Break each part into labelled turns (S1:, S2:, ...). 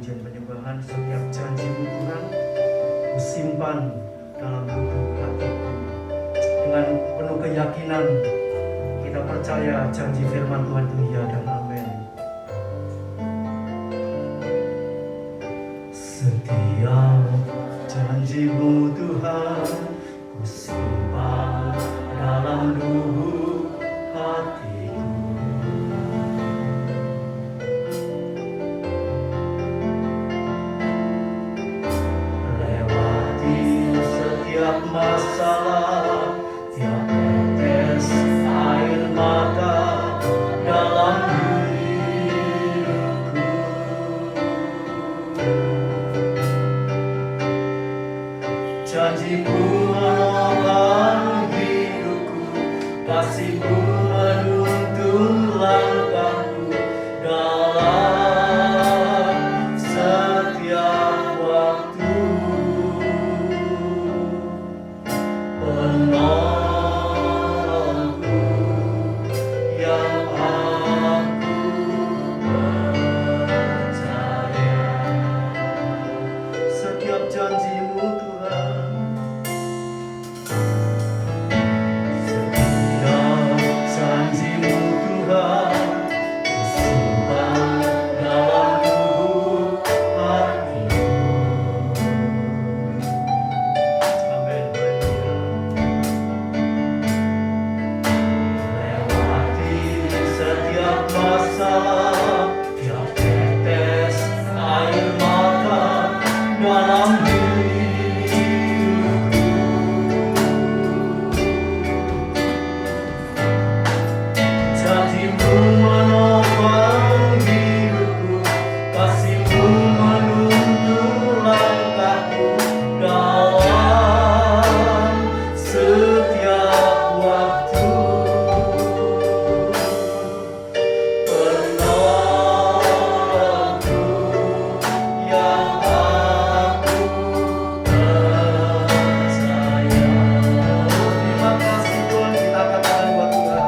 S1: pujian penyembahan. Setiap janji-Mu Tuhan kusimpan dalam lubuk hatiku. Dengan penuh keyakinan kita percaya janji firman Tuhan itu ya dan amin. Setiap janji-Mu Tuhan kusimpan dalam lubuk hatiku. Lewati setiap masalah, tiap tetes air mata dalam hidupku. Janji-Mu menolong hidupku, kasih-Mu menuntun langkahku dalam setiap waktu. Penolongku yang aku percaya. Setiap janji-Mu Tuhan, setiap janji-Mu Tuhan kusimpan dalam lubuk hatiku. Amin. Lewati setiap masalah, tiap tetes air mata dalam hidupku. Janji-Mu menopang hidupku, kasih-Mu menuntun langkahku dalam setiap waktu. Penolongku yang aku percaya. Terima kasih Tuhan, kita katakan buat Tuhan.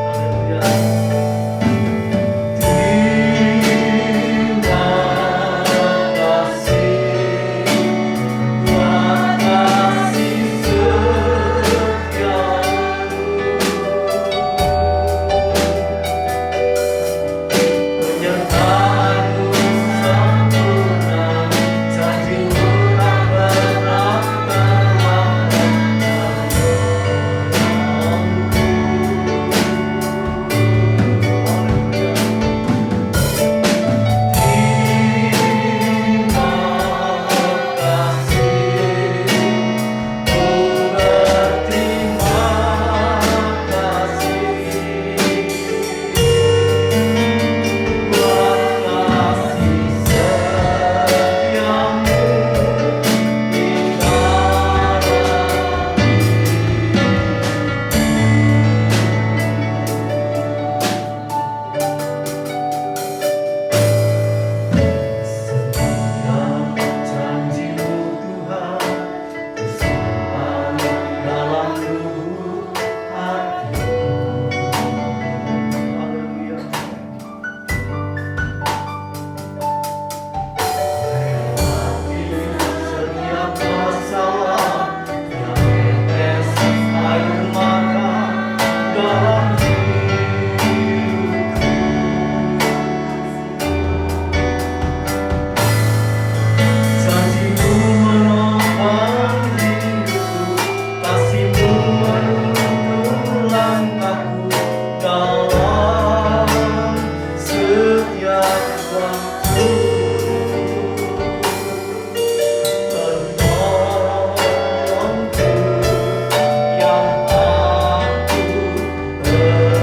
S1: Haleluya. Terima kasih buat kasih setiamu. Penyertaan-Mu sempurna, janji-Mu tak pernah terlambat. Terima kasih, ku berterima kasih buat kasih setiamu hingga setiap janji-Mu Tuhan kusimpan dalam lubuk hatiku. Haleluya. Lewati setiap masalah, tiap tetes air mata dalam hidupku. Janji-Mu menopang hidupku, kasih-Mu menuntun langkahku dalam setiap waktu. Penolongku yang aku percaya.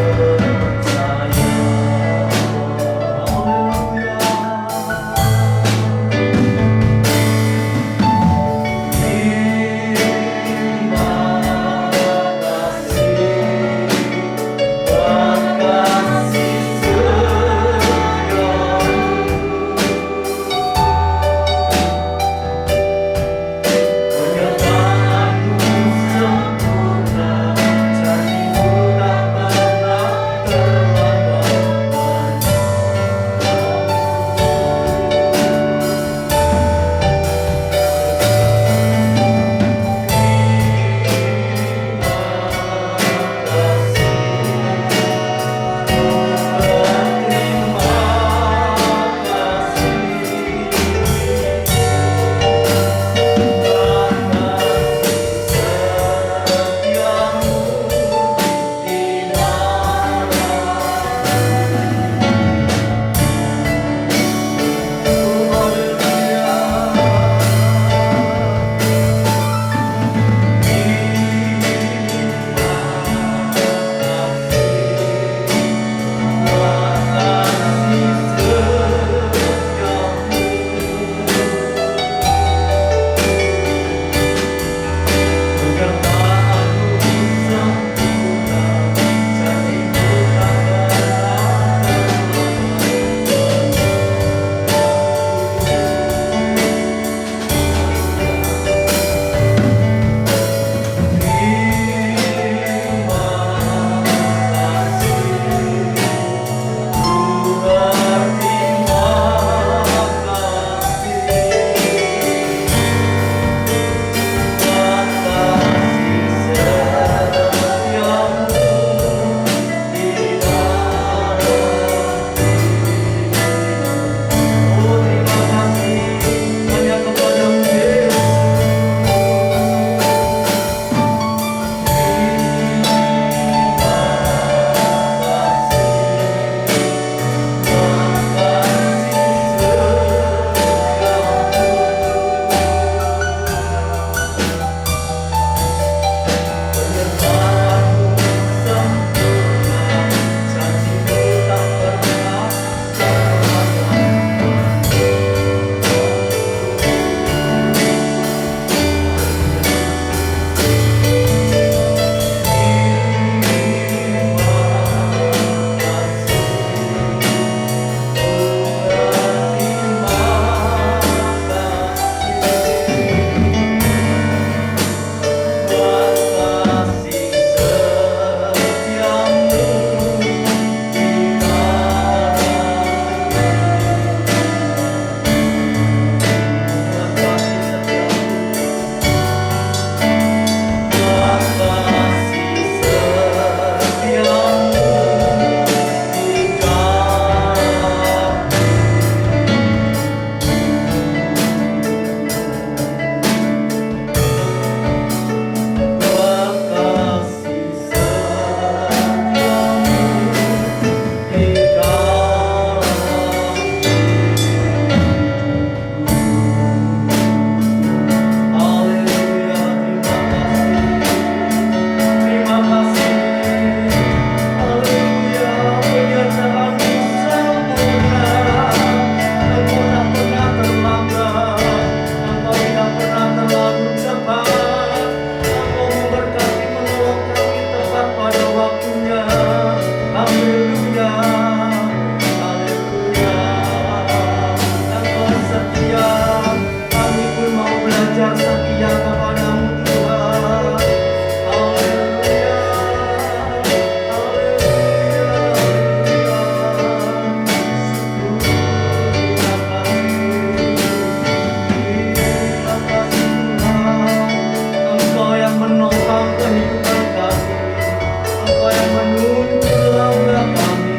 S1: menuntun langkah kami.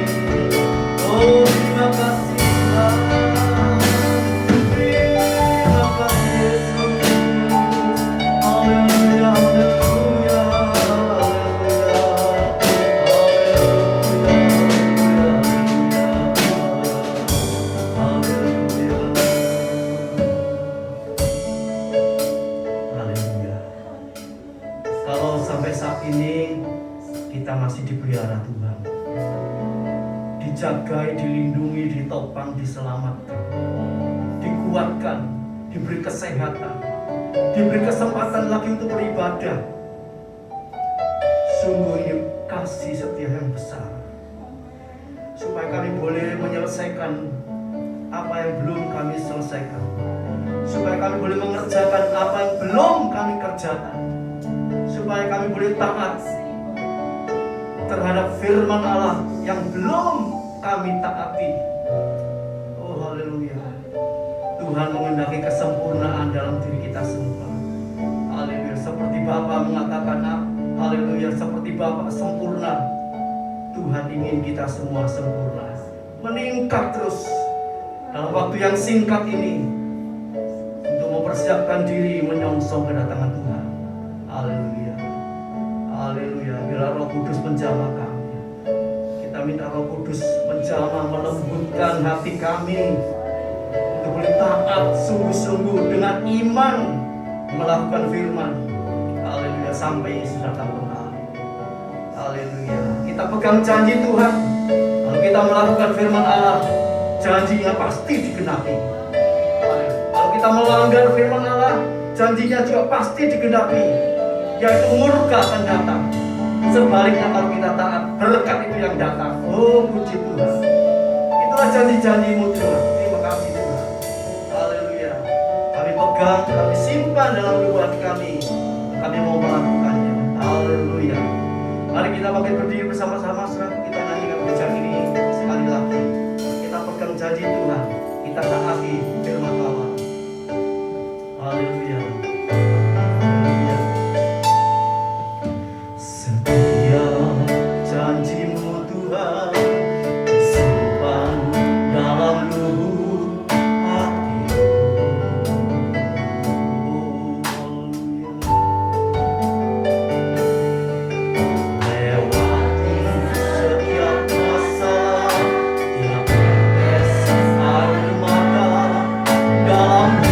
S1: Oh terima kasih Tuhan, terima kasih Yesus. Haleluya, haleluya, haleluya, haleluya, haleluya. Kalau sampai saat ini kita masih dipelihara Tuhan, dijagai, dilindungi, ditopang, diselamatkan, dikuatkan, diberi kesehatan, diberi kesempatan lagi untuk beribadah. Sungguh ini kasih setia yang besar, supaya kami boleh menyelesaikan apa yang belum kami selesaikan, supaya kami boleh mengerjakan apa yang belum kami kerjakan, supaya kami boleh taat terhadap firman Allah yang belum kami taati. Oh haleluya, Tuhan mengendaki kesempurnaan dalam diri kita semua. Haleluya, seperti Bapa mengatakan, haleluya, seperti Bapa sempurna, Tuhan ingin kita semua sempurna, meningkat terus dalam waktu yang singkat ini untuk mempersiapkan diri menyongsong kedatangan Tuhan. Haleluya, haleluya. Bila Roh Kudus menjamah kami, kita minta Roh Kudus menjamah, melembutkan hati kami untuk boleh taat sungguh-sungguh dengan iman melakukan firman. Haleluya, sampai Yesus datang kembali. Haleluya, kita pegang janji Tuhan. Kalau kita melakukan firman Allah, janjinya pasti digenapi. Kalau kita melanggar firman Allah, janjinya juga pasti digenapi, yaitu murka akan datang. Sebaliknya kalau kita taat, berkat itu yang datang. Oh puji Tuhan, itulah janji-janji-Mu Tuhan. Terima kasih Tuhan. Haleluya, kami pegang, kami simpan dalam lubuk hati kami. Kami mau melakukannya. Haleluya. Mari kita bangkit berdiri bersama-sama, serta kita nyanyikan pujian ini sekali lagi. Kita pegang janji Tuhan, kita taati firman Allah. Haleluya. Haleluya. Setiap janji-Mu Tuhan disimpan dalam lubuk hatiku. Oh, haleluya. Lewati setiap masalah, tiap tetes air mata dalam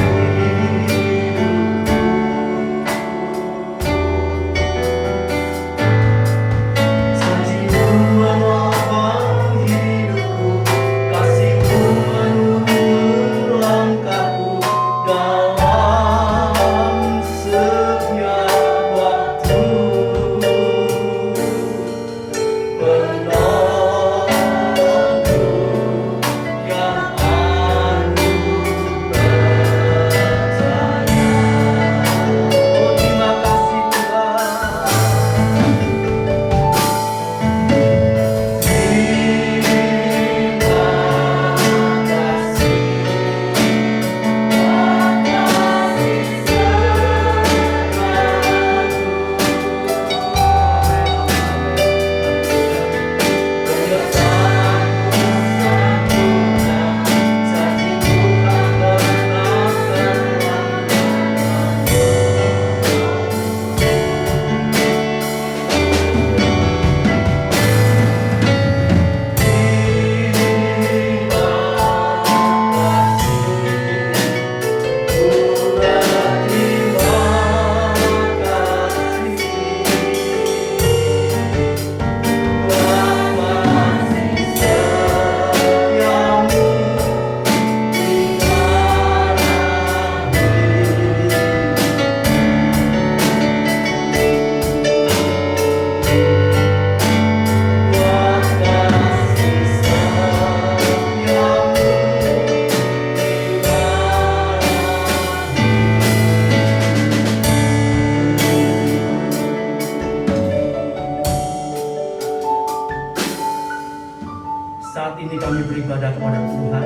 S1: saat ini kami beribadah kepada Tuhan,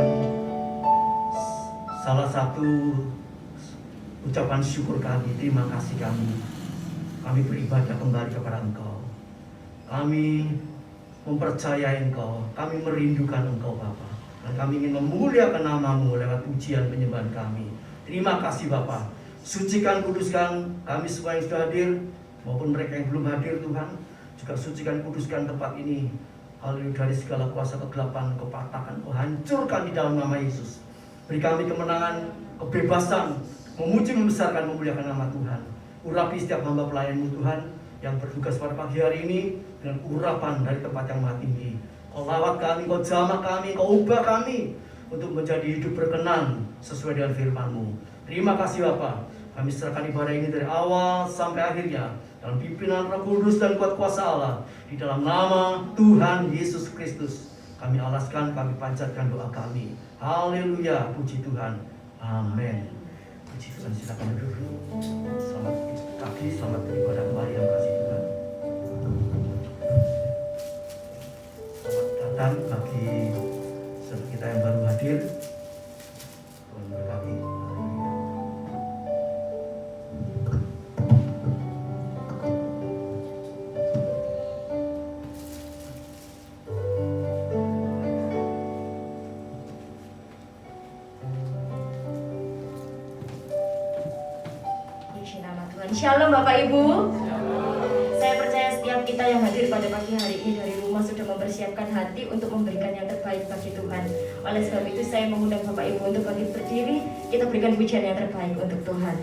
S1: salah satu ucapan syukur kami, terima kasih kami beribadah kembali kepada Engkau. Kami mempercayai Engkau, kami merindukan Engkau Bapa. Dan kami ingin memuliakan nama-Mu lewat ujian penyembahan kami. Terima kasih Bapa. Sucikan, kuduskan kami semua yang sudah hadir, maupun mereka yang belum hadir Tuhan. Juga sucikan, kuduskan tempat ini. Haleluya, dari segala kuasa kegelapan, kepatakan, hancurkan di dalam nama Yesus. Beri kami kemenangan, kebebasan, memuji, membesarkan, memuliakan nama Tuhan. Urapi setiap hamba pelayan-Mu Tuhan, yang bertugas pada pagi hari ini dengan urapan dari tempat yang maha tinggi. Kau lawat kami, Kau jamah kami, Kau ubah kami untuk menjadi hidup berkenan sesuai dengan firman-Mu. Terima kasih Bapa. Kami serahkan ibadah ini dari awal sampai akhirnya dalam pimpinan Roh Kudus dan kuat kuasa Allah. Di dalam nama Tuhan Yesus Kristus kami alaskan, kami panjatkan doa kami. Haleluya, puji Tuhan. Amin. Puji Tuhan, silakan duduk. Selamat pagi, selamat beribadah kembali yang kasih Tuhan. Selamat datang bagi saudara kita yang baru hadir. Tuhan berkati.
S2: Shalom Bapak Ibu. Saya percaya setiap kita yang hadir pada pagi hari ini dari rumah sudah mempersiapkan hati untuk memberikan yang terbaik bagi Tuhan. Oleh sebab itu saya mengundang Bapak Ibu untuk bangkit berdiri. Kita berikan pujian yang terbaik untuk Tuhan.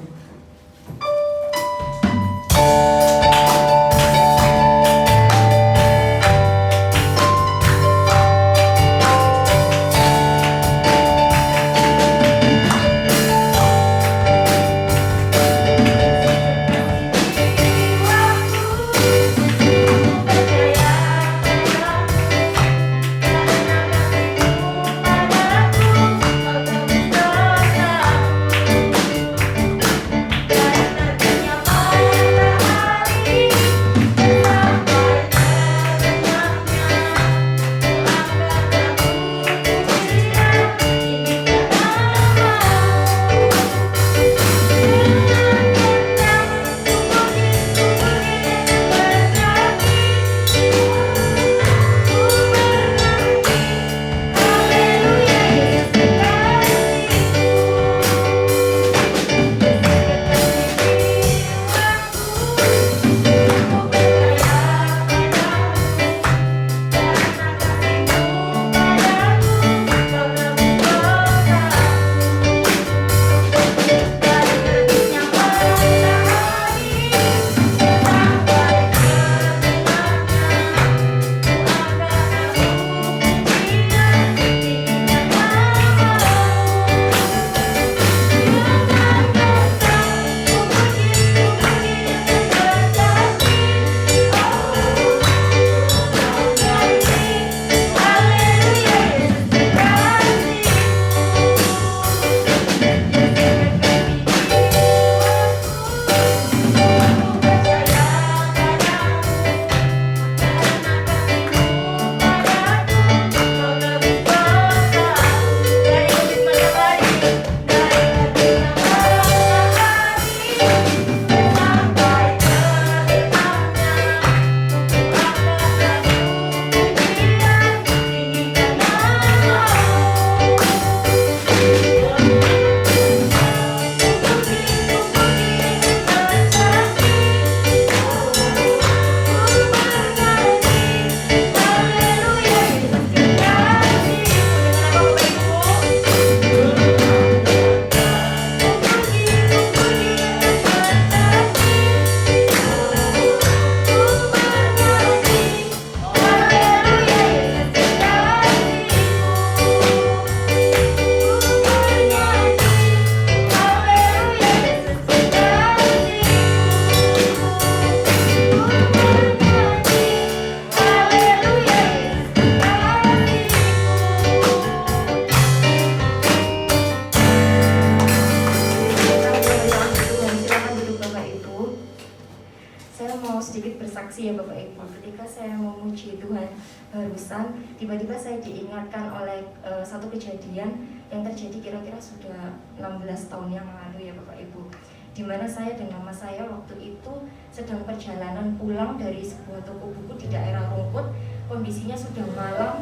S2: bersaksi ya Bapak Ibu, ketika saya memuji Tuhan barusan, tiba-tiba saya diingatkan oleh satu kejadian yang terjadi kira-kira sudah 16 tahun yang lalu ya Bapak Ibu, di mana saya dan mama saya waktu itu sedang perjalanan pulang dari sebuah toko buku di daerah Rungkut kondisinya sudah malam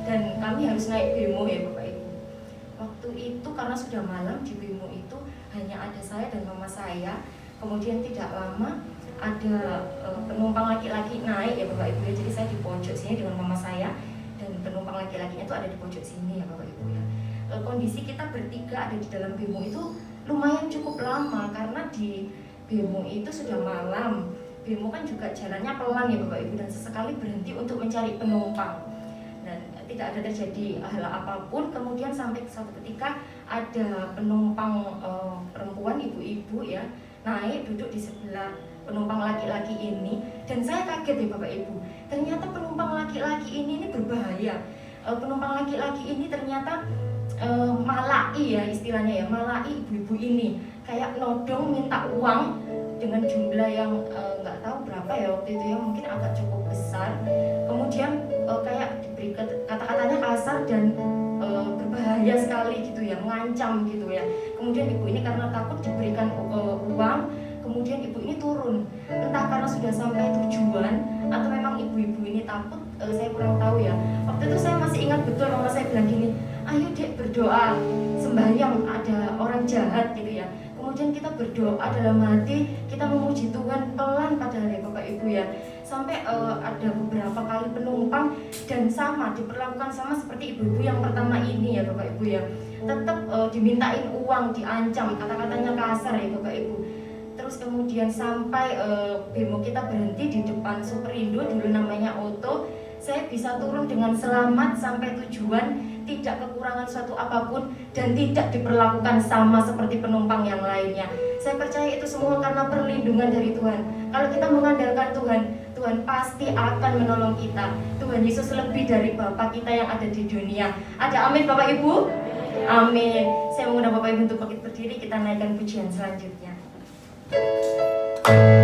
S2: dan kami harus naik bemo ya Bapak Ibu. Waktu itu karena sudah malam, di bemo itu hanya ada saya dan mama saya. Kemudian tidak lama ada penumpang laki-laki naik ya Bapak Ibu ya. Jadi saya di pojok sini dengan mama saya dan penumpang laki-lakinya itu ada di pojok sini ya Bapak Ibu ya. Kondisi kita bertiga ada di dalam bemo itu lumayan cukup lama karena di bemo itu sudah malam. Bemo kan juga jalannya pelan ya Bapak Ibu dan sesekali berhenti untuk mencari penumpang dan tidak ada terjadi hal apapun. Kemudian sampai suatu ketika ada penumpang perempuan ibu-ibu ya naik duduk di sebelah penumpang laki-laki ini dan saya kaget ya Bapak Ibu. Ternyata penumpang laki-laki ini berbahaya. Penumpang laki-laki ini ternyata malai ya istilahnya ya, malai ibu-ibu ini kayak nodong minta uang dengan jumlah yang nggak tahu berapa ya waktu itu ya, mungkin agak cukup besar. Kemudian kayak diberi kata-katanya kasar dan berbahaya sekali gitu ya, mengancam gitu ya. Kemudian ibu ini karena takut diberikan uang, kemudian ibu ini turun, entah karena sudah sampai tujuan atau memang ibu-ibu ini takut, saya kurang tahu ya. Waktu itu saya masih ingat betul mama saya bilang gini, ayo dek berdoa sembahyang, ada orang jahat gitu ya. Kemudian kita berdoa dalam hati, kita memuji Tuhan pelan padahal ya Bapak Ibu ya. Sampai ada beberapa kali penumpang dan sama diperlakukan sama seperti ibu-ibu yang pertama ini ya Bapak Ibu ya. Tetap dimintain uang, diancam, kata-katanya kasar ya Bapak Ibu. Terus kemudian sampai bemo kita berhenti di depan Superindo, dulu namanya Oto. Saya bisa turun dengan selamat sampai tujuan, tidak kekurangan suatu apapun dan tidak diperlakukan sama seperti penumpang yang lainnya. Saya percaya itu semua karena perlindungan dari Tuhan. Kalau kita mengandalkan Tuhan, Tuhan pasti akan menolong kita. Tuhan Yesus lebih dari Bapa kita yang ada di dunia. Ada amin Bapak Ibu? Amin. Saya mengundang Bapak Ibu untuk bangkit berdiri, kita naikkan pujian selanjutnya. Kami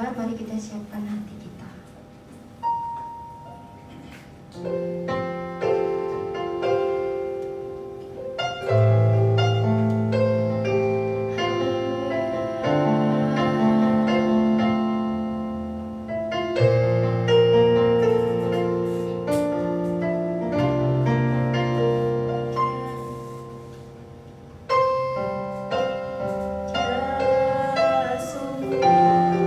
S2: mendengar, mari kita siapkan hati kita. Sungguh indah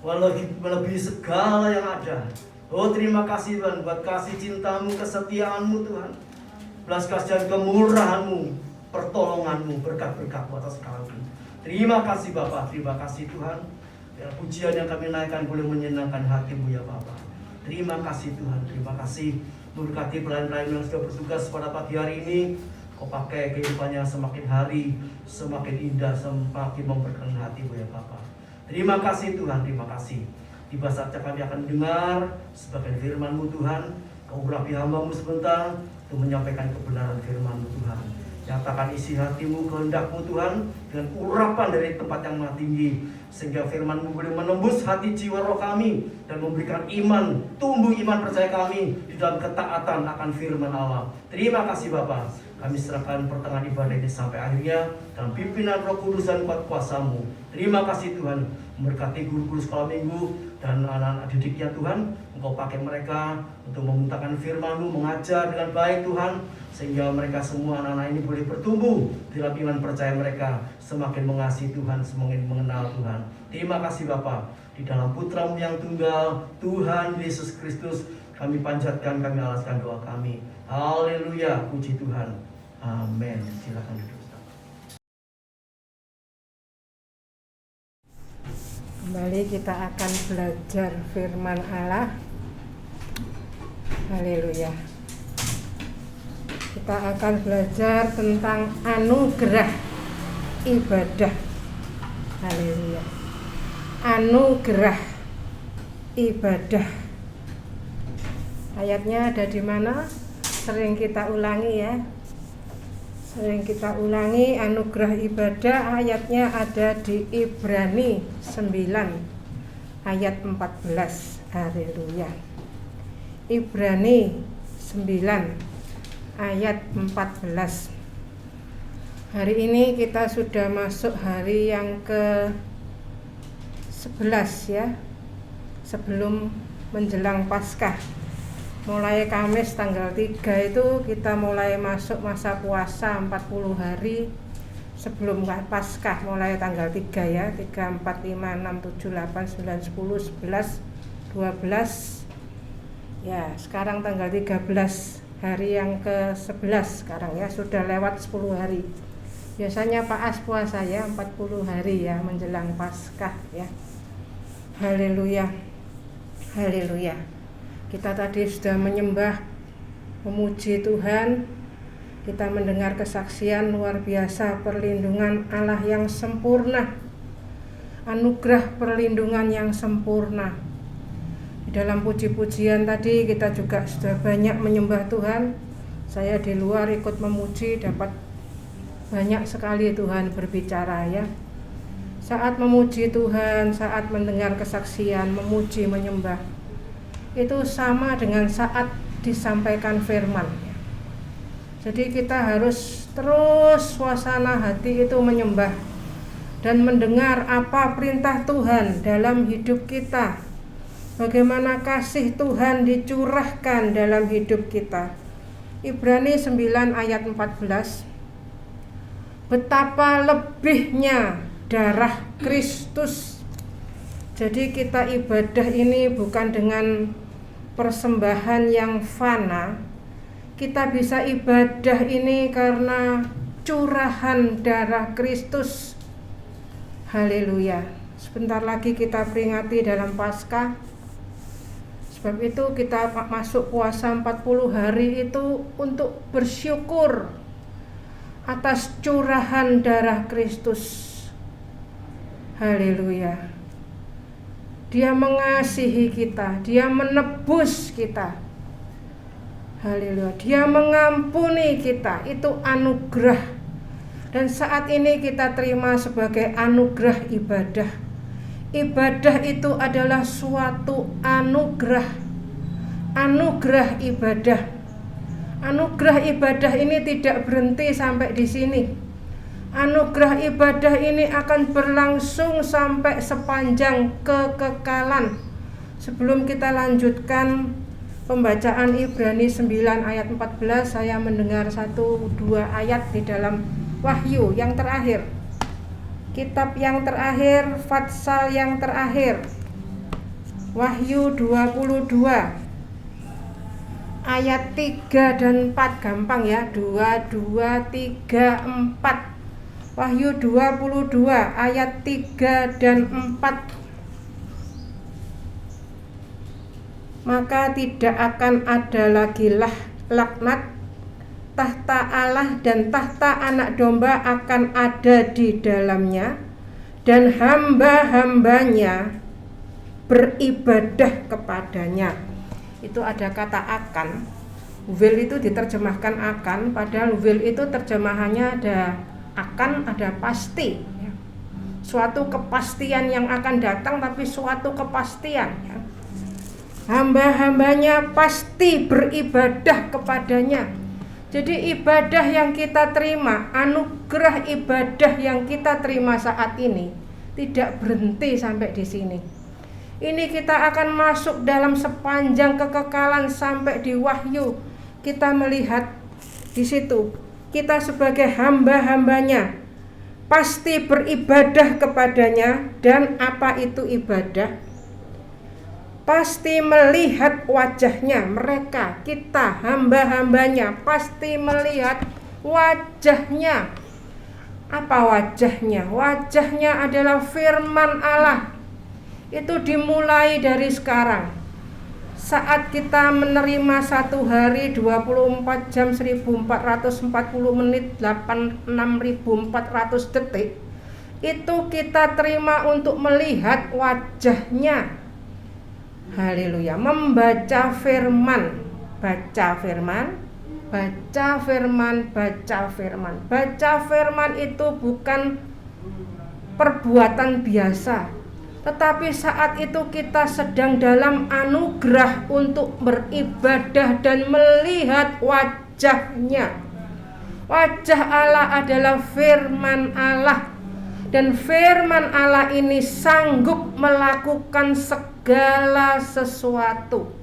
S1: melebihi segala yang ada. Oh, terima kasih Tuhan buat kasih cintamu, kesetiaanmu Tuhan, belas kasihan, kemurahanmu, pertolonganmu, berkat-berkat atas kami. Terima kasih Bapa, terima kasih Tuhan. Ya, pujian yang kami naikkan boleh menyenangkan hatimu ya Bapa. Terima kasih Tuhan, terima kasih. Berkati pelayan-pelayan yang sudah bertugas pada pagi hari ini. Kau pakai kehidupannya semakin hari, semakin indah, semakin memberkati hatimu ya Bapa. Terima kasih Tuhan, terima kasih. Tiba saatnya kami akan dengar sebagian firman-Mu Tuhan. Kau urapi hamba-Mu sebentar untuk menyampaikan kebenaran firman-Mu Tuhan. Nyatakan isi hatimu, kehendak-Mu Tuhan, dengan urapan dari tempat yang maha tinggi, sehingga firman-Mu boleh menembus hati jiwa roh kami dan memberikan iman, tumbuh iman percaya kami di dalam ketaatan akan firman Allah. Terima kasih Bapa. Kami serahkan pertengahan ibadah ini sampai akhirnya dalam pimpinan Roh Kudus dan kuat kuasa-Mu. Terima kasih Tuhan, memberkati guru-guru sekolah minggu dan anak-anak didiknya Tuhan. Engkau pakai mereka untuk memuntahkan firman-Mu, mengajar dengan baik Tuhan, sehingga mereka semua anak-anak ini boleh bertumbuh di dalam iman percaya mereka, semakin mengasihi Tuhan, semakin mengenal Tuhan. Terima kasih Bapa. Di dalam Putra-Mu yang tunggal, Tuhan Yesus Kristus, kami panjatkan, kami alaskan doa kami. Haleluya, puji Tuhan. Amin. Silakan duduk.
S3: Kembali kita akan belajar firman Allah. Haleluya. Kita akan belajar tentang anugerah ibadah. Haleluya. Anugerah ibadah. Ayatnya ada di mana? Sering kita ulangi ya. Sering kita ulangi, anugerah ibadah, ayatnya ada di Ibrani 9 ayat 14. Haleluya. Ibrani 9 ayat 14. Hari ini kita sudah masuk hari yang ke-11 ya, sebelum menjelang Paskah. Mulai Kamis tanggal 3 itu kita mulai masuk masa puasa 40 hari sebelum Paskah, mulai tanggal 3 ya, 3, 4, 5, 6, 7, 8, 9, 10, 11, 12. Ya, sekarang tanggal 13, hari yang ke-11 sekarang ya, sudah lewat 10 hari. Biasanya Pak As puasa ya 40 hari ya menjelang Paskah ya. Haleluya. Haleluya. Kita tadi sudah menyembah, memuji Tuhan. Kita mendengar kesaksian luar biasa perlindungan Allah yang sempurna, anugerah perlindungan yang sempurna. Di dalam puji-pujian tadi kita juga sudah banyak menyembah Tuhan. Saya di luar ikut memuji, dapat banyak sekali Tuhan berbicara ya. Saat memuji Tuhan, saat mendengar kesaksian, memuji, menyembah, itu sama dengan saat disampaikan firman. Jadi kita harus terus suasana hati itu menyembah dan mendengar apa perintah Tuhan dalam hidup kita. Bagaimana kasih Tuhan dicurahkan dalam hidup kita. Ibrani 9 ayat 14. Betapa lebihnya darah Kristus. Jadi kita ibadah ini bukan dengan persembahan yang fana. Kita bisa ibadah ini karena curahan darah Kristus. Haleluya. Sebentar lagi kita peringati dalam Paskah. Sebab itu kita masuk puasa 40 hari itu untuk bersyukur atas curahan darah Kristus. Haleluya. Dia mengasihi kita, Dia menebus kita. Haleluya. Dia mengampuni kita, itu anugerah. Dan saat ini kita terima sebagai anugerah ibadah. Ibadah itu adalah suatu anugerah. Anugerah ibadah. Anugerah ibadah ini tidak berhenti sampai di sini. Anugerah ibadah ini akan berlangsung sampai sepanjang kekekalan. Sebelum kita lanjutkan pembacaan Ibrani 9 ayat 14, saya mendengar 1-2 ayat di dalam Wahyu yang terakhir. Kitab yang terakhir, Fatsal yang terakhir. Wahyu 22 ayat 3 dan 4, gampang ya, 2, 3, 4. Wahyu 22 ayat 3 dan 4. Maka tidak akan ada lagi laknat, tahta Allah dan tahta anak domba akan ada di dalamnya, dan hamba-hambanya beribadah kepadanya. Itu ada kata akan. Will itu diterjemahkan akan, padahal will itu terjemahannya ada akan, ada pasti, suatu kepastian yang akan datang, tapi suatu kepastian, hamba-hambanya pasti beribadah kepadanya. Jadi ibadah yang kita terima, anugerah ibadah yang kita terima saat ini tidak berhenti sampai di sini. Ini kita akan masuk dalam sepanjang kekekalan sampai di Wahyu. Kita melihat di situ kita sebagai hamba-hambanya pasti beribadah kepadanya. Dan apa itu ibadah? Pasti melihat wajahnya. Mereka, kita hamba-hambanya pasti melihat wajahnya. Apa wajahnya? Wajahnya adalah firman Allah. Itu dimulai dari sekarang. Saat kita menerima satu hari 24 jam 1440 menit 86.400 detik, itu kita terima untuk melihat wajahnya. Haleluya. Membaca firman, baca firman, baca firman, baca firman. Baca firman itu bukan perbuatan biasa, tetapi saat itu kita sedang dalam anugerah untuk beribadah dan melihat wajahnya. Wajah Allah adalah firman Allah. Dan firman Allah ini sanggup melakukan segala sesuatu.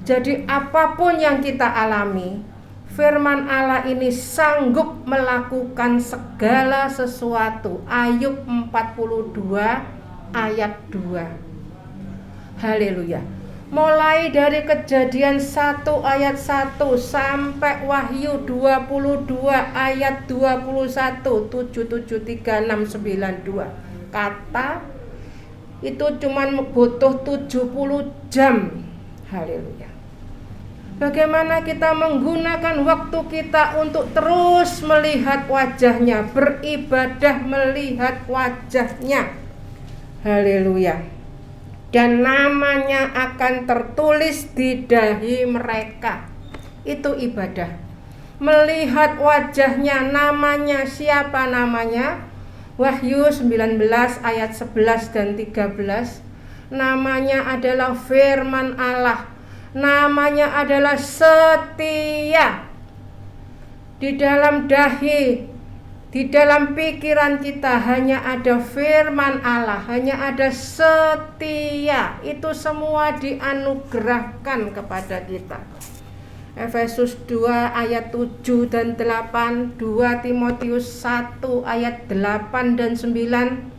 S3: Jadi apapun yang kita alami, firman Allah ini sanggup melakukan segala sesuatu. Ayub 42 ayat 2. Haleluya. Mulai dari Kejadian 1 ayat 1 sampai Wahyu 22 ayat 21, 773 692. Kata itu cuman butuh 70 jam. Haleluya. Bagaimana kita menggunakan waktu kita untuk terus melihat wajahnya, beribadah melihat wajahnya. Haleluya. Dan namanya akan tertulis di dahi mereka. Itu ibadah. Melihat wajahnya, namanya, siapa namanya? Wahyu 19 ayat 11 dan 13. Namanya adalah firman Allah. Namanya adalah setia. Di dalam dahi, di dalam pikiran kita hanya ada firman Allah, hanya ada setia. Itu semua dianugerahkan kepada kita. Efesus 2 ayat 7 dan 8, 2 Timotius 1 ayat 8 dan 9,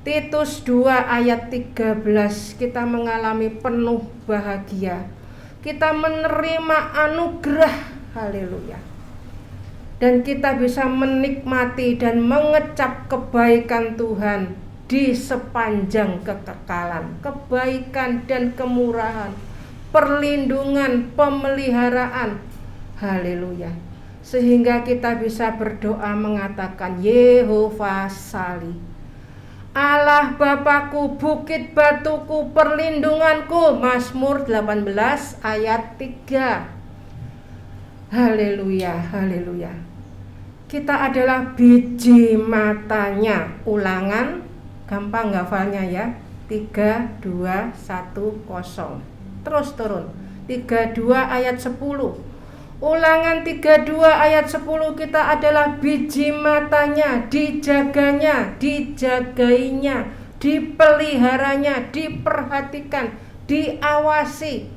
S3: Titus 2 ayat 13. Kita mengalami penuh bahagia. Kita menerima anugerah. Haleluya. Dan kita bisa menikmati dan mengecap kebaikan Tuhan di sepanjang kekekalan. Kebaikan dan kemurahan, perlindungan, pemeliharaan. Haleluya. Sehingga kita bisa berdoa mengatakan, Yehova Sali, Allah Bapakku, bukit batuku, perlindunganku. Mazmur 18 ayat 3. Haleluya, haleluya. Kita adalah biji matanya. Ulangan, gampang hafalnya ya. 3, 2, 1, 0. Terus turun. 32 ayat 10. Ulangan 32 ayat 10. Kita adalah biji matanya. Dijaganya, dijagainya, dipeliharanya, diperhatikan, diawasi,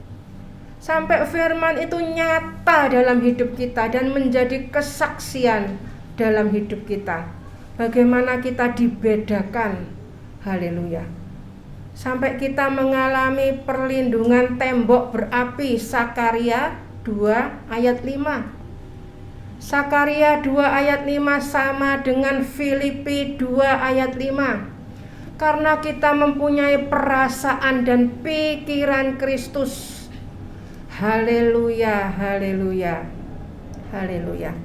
S3: sampai firman itu nyata dalam hidup kita dan menjadi kesaksian dalam hidup kita. Bagaimana kita dibedakan. Haleluya. sampai kita mengalami perlindungan tembok berapi. Sakaria 2 ayat 5. Sakaria 2 ayat 5 sama dengan Filipi 2 ayat 5. Karena kita mempunyai perasaan dan pikiran Kristus. Haleluya, haleluya, haleluya.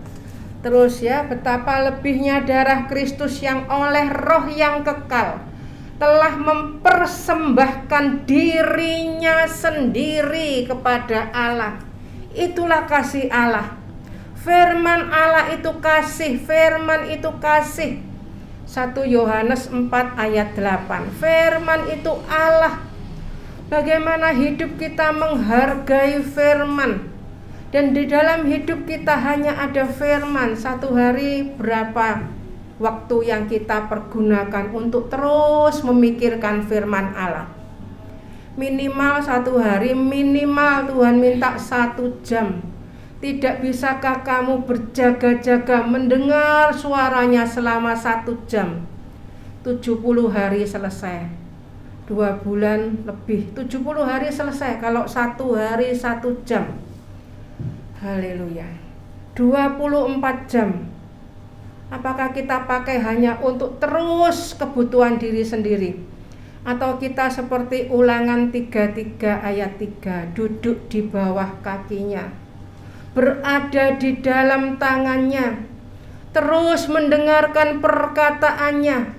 S3: Terus ya, betapa lebihnya darah Kristus yang oleh Roh yang kekal telah mempersembahkan dirinya sendiri kepada Allah. Itulah kasih Allah. Firman Allah itu kasih, firman itu kasih. 1 Yohanes 4 ayat 8. Firman itu Allah. Bagaimana hidup kita menghargai firman. Dan di dalam hidup kita hanya ada firman. Satu hari berapa waktu yang kita pergunakan untuk terus memikirkan firman Allah. Minimal satu hari, minimal Tuhan minta 1 jam. Tidak bisakah kamu berjaga-jaga mendengar suaranya selama 1 jam? 70 hari selesai. 2 bulan lebih, 70 hari selesai. Kalau 1 hari 1 jam. Haleluya. 24 jam. Apakah kita pakai hanya untuk terus kebutuhan diri sendiri? Atau kita seperti Ulangan 33 ayat 3, duduk di bawah kakinya, berada di dalam tangannya, terus mendengarkan perkataannya,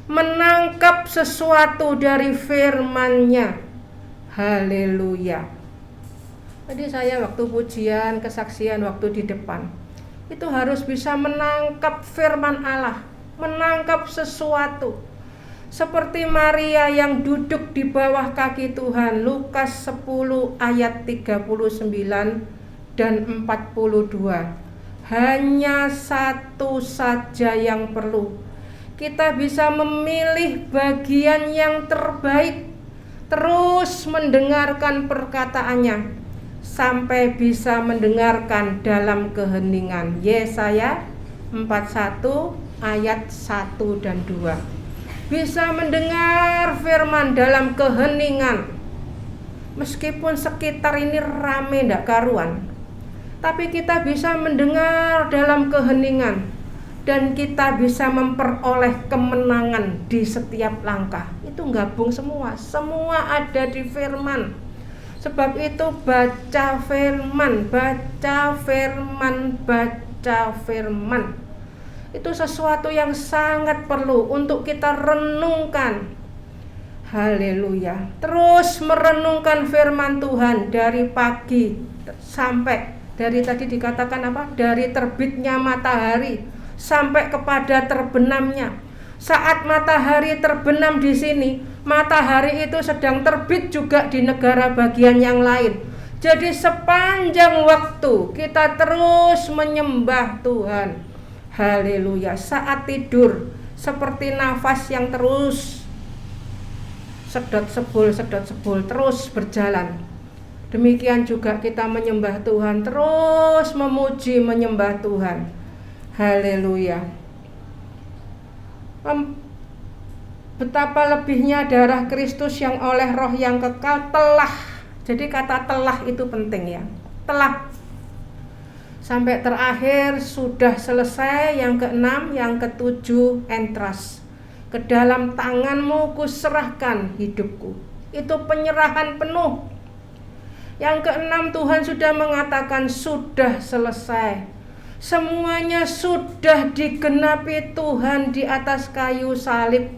S3: menangkap sesuatu dari firman-Nya. Haleluya. Tadi saya waktu pujian, kesaksian, waktu di depan, itu harus bisa menangkap firman Allah, menangkap sesuatu. Seperti Maria yang duduk di bawah kaki Tuhan, Lukas 10 ayat 39 dan 42. Hanya satu saja yang perlu. Kita bisa memilih bagian yang terbaik, terus mendengarkan perkataannya sampai bisa mendengarkan dalam keheningan. Yesaya 41 ayat 1 dan 2. Bisa mendengar firman dalam keheningan. Meskipun sekitar ini rame ndak karuan, tapi kita bisa mendengar dalam keheningan, dan kita bisa memperoleh kemenangan di setiap langkah. Itu gabung semua ada di firman. Sebab itu baca firman, baca firman, baca firman. Itu sesuatu yang sangat perlu untuk kita renungkan. Haleluya. Terus merenungkan firman Tuhan dari pagi sampai, dari tadi dikatakan apa? Dari terbitnya matahari sampai kepada terbenamnya. Saat matahari terbenam di sini, matahari itu sedang terbit juga di negara bagian yang lain. Jadi sepanjang waktu kita terus menyembah Tuhan. Haleluya. Saat tidur seperti nafas yang terus sedot sebul terus berjalan. Demikian juga kita menyembah Tuhan, terus memuji menyembah Tuhan. Haleluya. Betapa lebihnya darah Kristus yang oleh Roh yang kekal telah. Jadi kata telah itu penting ya. Telah. Sampai terakhir sudah selesai. Yang ke-6, yang ke-7 entras. Ke dalam tanganmu kuserahkan hidupku. Itu penyerahan penuh. Yang ke-6 Tuhan sudah mengatakan sudah selesai. Semuanya sudah digenapi Tuhan di atas kayu salib.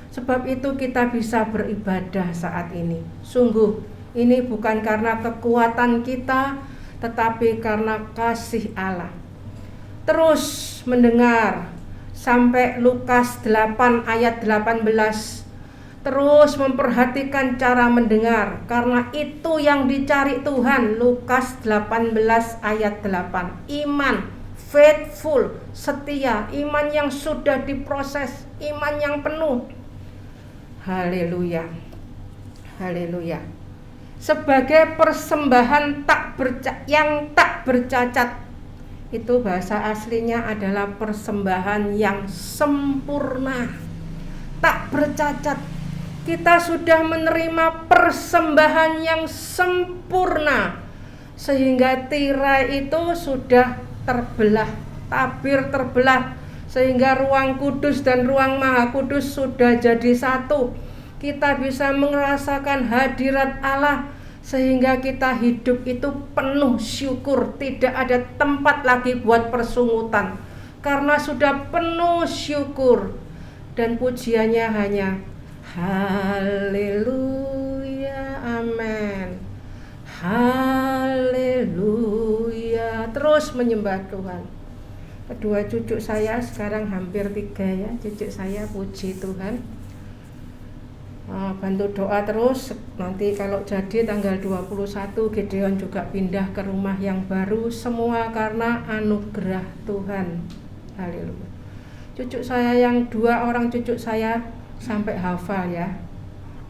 S3: Sebab itu kita bisa beribadah saat ini. Sungguh ini bukan karena kekuatan kita, tetapi karena kasih Allah. Terus mendengar sampai Lukas 8 ayat 18. Terus memperhatikan cara mendengar, karena itu yang dicari Tuhan. Lukas 18 ayat 8. Iman faithful, setia, iman yang sudah diproses, iman yang penuh. Haleluya. Haleluya. Sebagai persembahan yang tak bercacat. Itu bahasa aslinya adalah persembahan yang sempurna, tak bercacat. Kita sudah menerima persembahan yang sempurna, sehingga tirai itu sudah terbelah, tabir terbelah, sehingga ruang kudus dan ruang maha kudus sudah jadi satu. Kita bisa merasakan hadirat Allah, sehingga kita hidup itu penuh syukur, tidak ada tempat lagi buat persungutan, karena sudah penuh syukur. Dan pujiannya hanya haleluya, amin, haleluya, terus menyembah Tuhan. Kedua cucu saya sekarang hampir 3 ya, cucu saya, puji Tuhan. Bantu doa terus, nanti kalau jadi tanggal 21 Gideon juga pindah ke rumah yang baru, semua karena anugerah Tuhan. Haleluya. Cucu saya yang 2 orang cucu saya sampai hafal ya,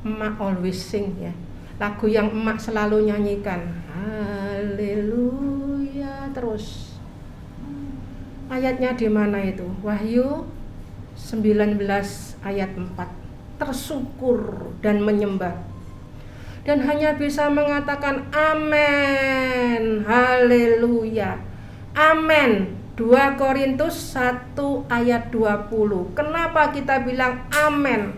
S3: emak always sing ya, lagu yang emak selalu nyanyikan, haleluya terus. Ayatnya di mana itu? Wahyu 19 ayat 4. Tersyukur dan menyembah, dan hanya bisa mengatakan amin, haleluya, amin. 2 Korintus 1 ayat 20. Kenapa kita bilang amin?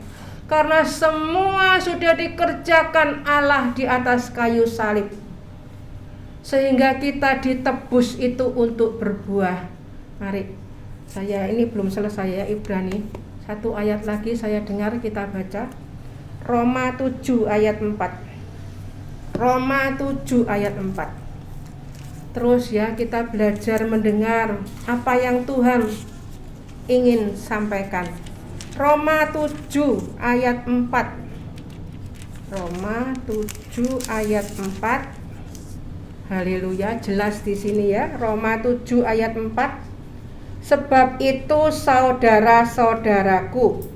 S3: Karena semua sudah dikerjakan Allah di atas kayu salib, sehingga kita ditebus itu untuk berbuah. Mari, saya ini belum selesai ya, Ibrani 1 ayat lagi saya dengar kita baca. Roma 7 ayat 4. Roma 7 ayat 4. Terus ya, kita belajar mendengar apa yang Tuhan ingin sampaikan. Roma 7 ayat 4. Roma 7 ayat 4. Haleluya, jelas di sini ya. Roma 7 ayat 4. Sebab itu saudara-saudaraku,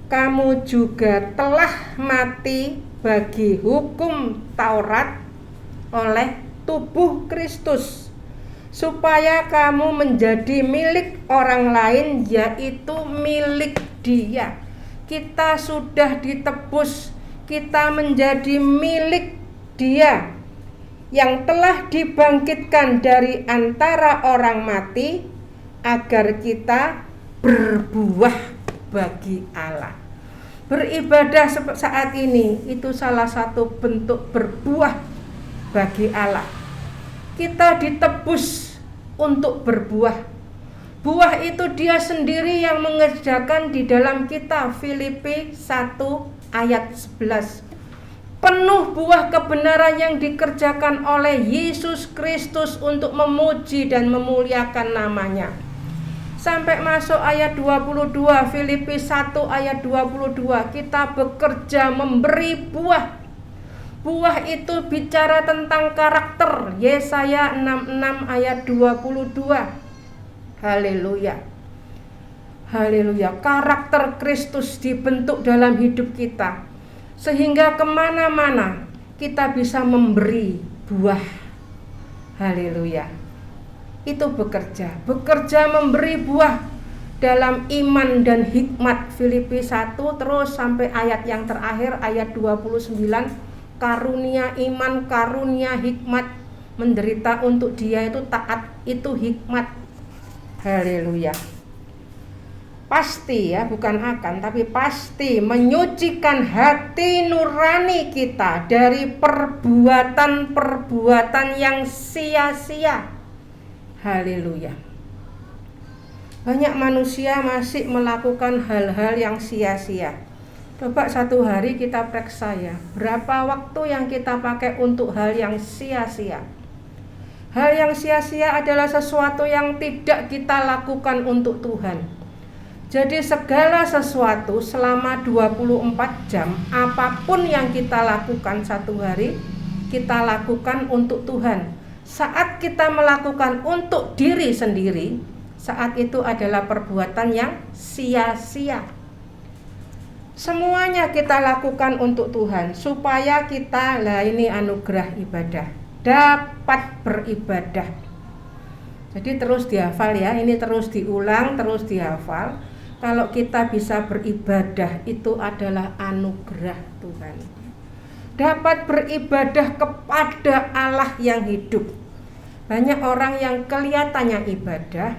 S3: kamu juga telah mati bagi hukum Taurat oleh tubuh Kristus, supaya kamu menjadi milik orang lain, yaitu milik Dia. Kita sudah ditebus, kita menjadi milik Dia yang telah dibangkitkan dari antara orang mati, agar kita berbuah bagi Allah. Beribadah saat ini itu salah satu bentuk berbuah bagi Allah. Kita ditebus untuk berbuah. Buah itu Dia sendiri yang mengerjakan di dalam kita. Filipi 1 ayat 11. Penuh buah kebenaran yang dikerjakan oleh Yesus Kristus untuk memuji dan memuliakan namanya. Sampai masuk ayat 22, Filipi 1 ayat 22, kita bekerja memberi buah. Buah itu bicara tentang karakter. Yesaya 66 ayat 22. Haleluya. Haleluya. Karakter Kristus dibentuk dalam hidup kita, sehingga kemana-mana kita bisa memberi buah. Haleluya. Itu bekerja memberi buah dalam iman dan hikmat. Filipi 1 terus sampai ayat yang terakhir, ayat 29. Karunia iman, karunia hikmat, menderita untuk Dia itu taat, itu hikmat. Haleluya. Pasti ya, bukan akan, tapi pasti menyucikan hati nurani kita dari perbuatan-perbuatan yang sia-sia. Haleluya. Banyak manusia masih melakukan hal-hal yang sia-sia. Coba satu hari kita periksa ya, berapa waktu yang kita pakai untuk hal yang sia-sia. Hal yang sia-sia adalah sesuatu yang tidak kita lakukan untuk Tuhan. Jadi segala sesuatu selama 24 jam, apapun yang kita lakukan satu hari, kita lakukan untuk Tuhan. Saat kita melakukan untuk diri sendiri, saat itu adalah perbuatan yang sia-sia. Semuanya kita lakukan untuk Tuhan, supaya kita, ini anugerah ibadah, dapat beribadah. Jadi terus dihafal ya, ini terus diulang, terus dihafal. Kalau kita bisa beribadah, itu adalah anugerah Tuhan. Dapat beribadah kepada Allah yang hidup. Banyak orang yang kelihatannya ibadah,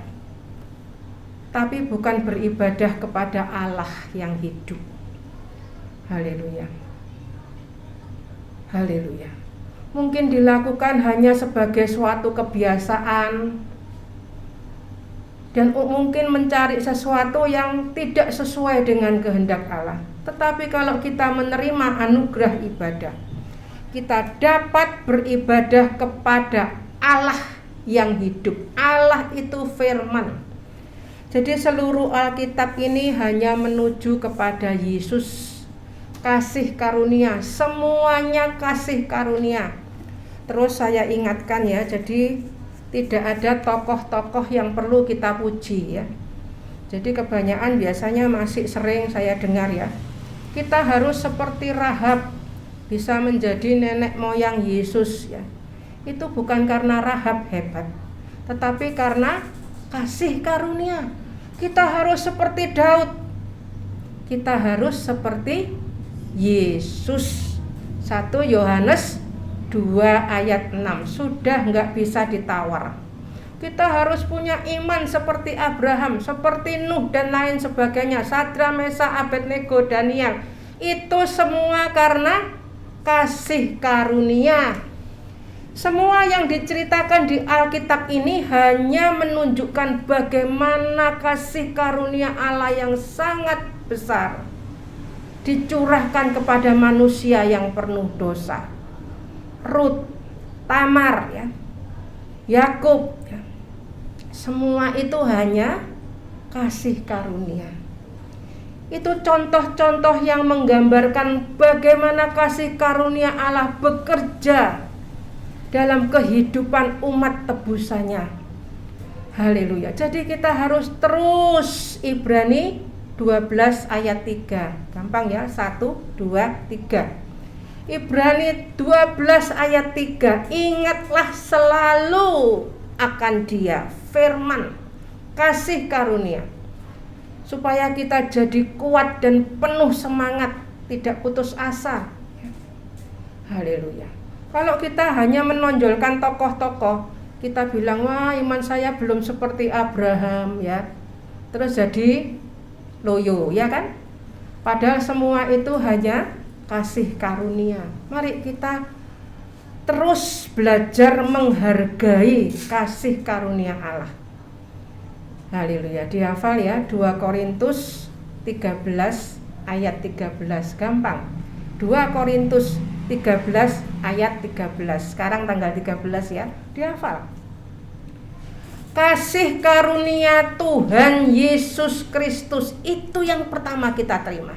S3: tapi bukan beribadah kepada Allah yang hidup. Haleluya. Haleluya. Mungkin dilakukan hanya sebagai suatu kebiasaan, dan mungkin mencari sesuatu yang tidak sesuai dengan kehendak Allah. Tetapi kalau kita menerima anugerah ibadah, kita dapat beribadah kepada Allah yang hidup. Allah itu firman. Jadi seluruh Alkitab ini hanya menuju kepada Yesus. Kasih karunia, semuanya kasih karunia. Terus saya ingatkan ya, jadi tidak ada tokoh-tokoh yang perlu kita puji ya. Jadi kebanyakan biasanya masih sering saya dengar ya, kita harus seperti Rahab, bisa menjadi nenek moyang Yesus ya. Itu bukan karena Rahab hebat, tetapi karena kasih karunia. Kita harus seperti Daud, kita harus seperti Yesus. 1 Yohanes 2 ayat 6, sudah nggak bisa ditawar. Kita harus punya iman seperti Abraham, seperti Nuh dan lain sebagainya, Sadra, Mesa, Abednego, Daniel. Itu semua karena kasih karunia. Semua yang diceritakan di Alkitab ini hanya menunjukkan bagaimana kasih karunia Allah yang sangat besar dicurahkan kepada manusia yang penuh dosa. Rut, Tamar ya, Yakub ya. Semua itu hanya kasih karunia. Itu contoh-contoh yang menggambarkan bagaimana kasih karunia Allah bekerja dalam kehidupan umat tebusannya. Haleluya. Jadi kita harus terus Ibrani 12 ayat 3. Gampang ya, 1, 2, 3. Ibrani 12 ayat 3, ingatlah selalu akan Dia, firman, kasih karunia, supaya kita jadi kuat dan penuh semangat, tidak putus asa. Haleluya. Kalau kita hanya menonjolkan tokoh-tokoh, kita bilang, wah iman saya belum seperti Abraham ya, terus jadi loyo ya kan. Padahal semua itu hanya kasih karunia. Mari kita terus belajar menghargai kasih karunia Allah. Haleluya. Dihafal ya, 2 Korintus 13 ayat 13. Gampang. 2 Korintus 13 ayat 13. Sekarang tanggal 13 ya. Dihafal. Kasih karunia Tuhan Yesus Kristus itu yang pertama kita terima.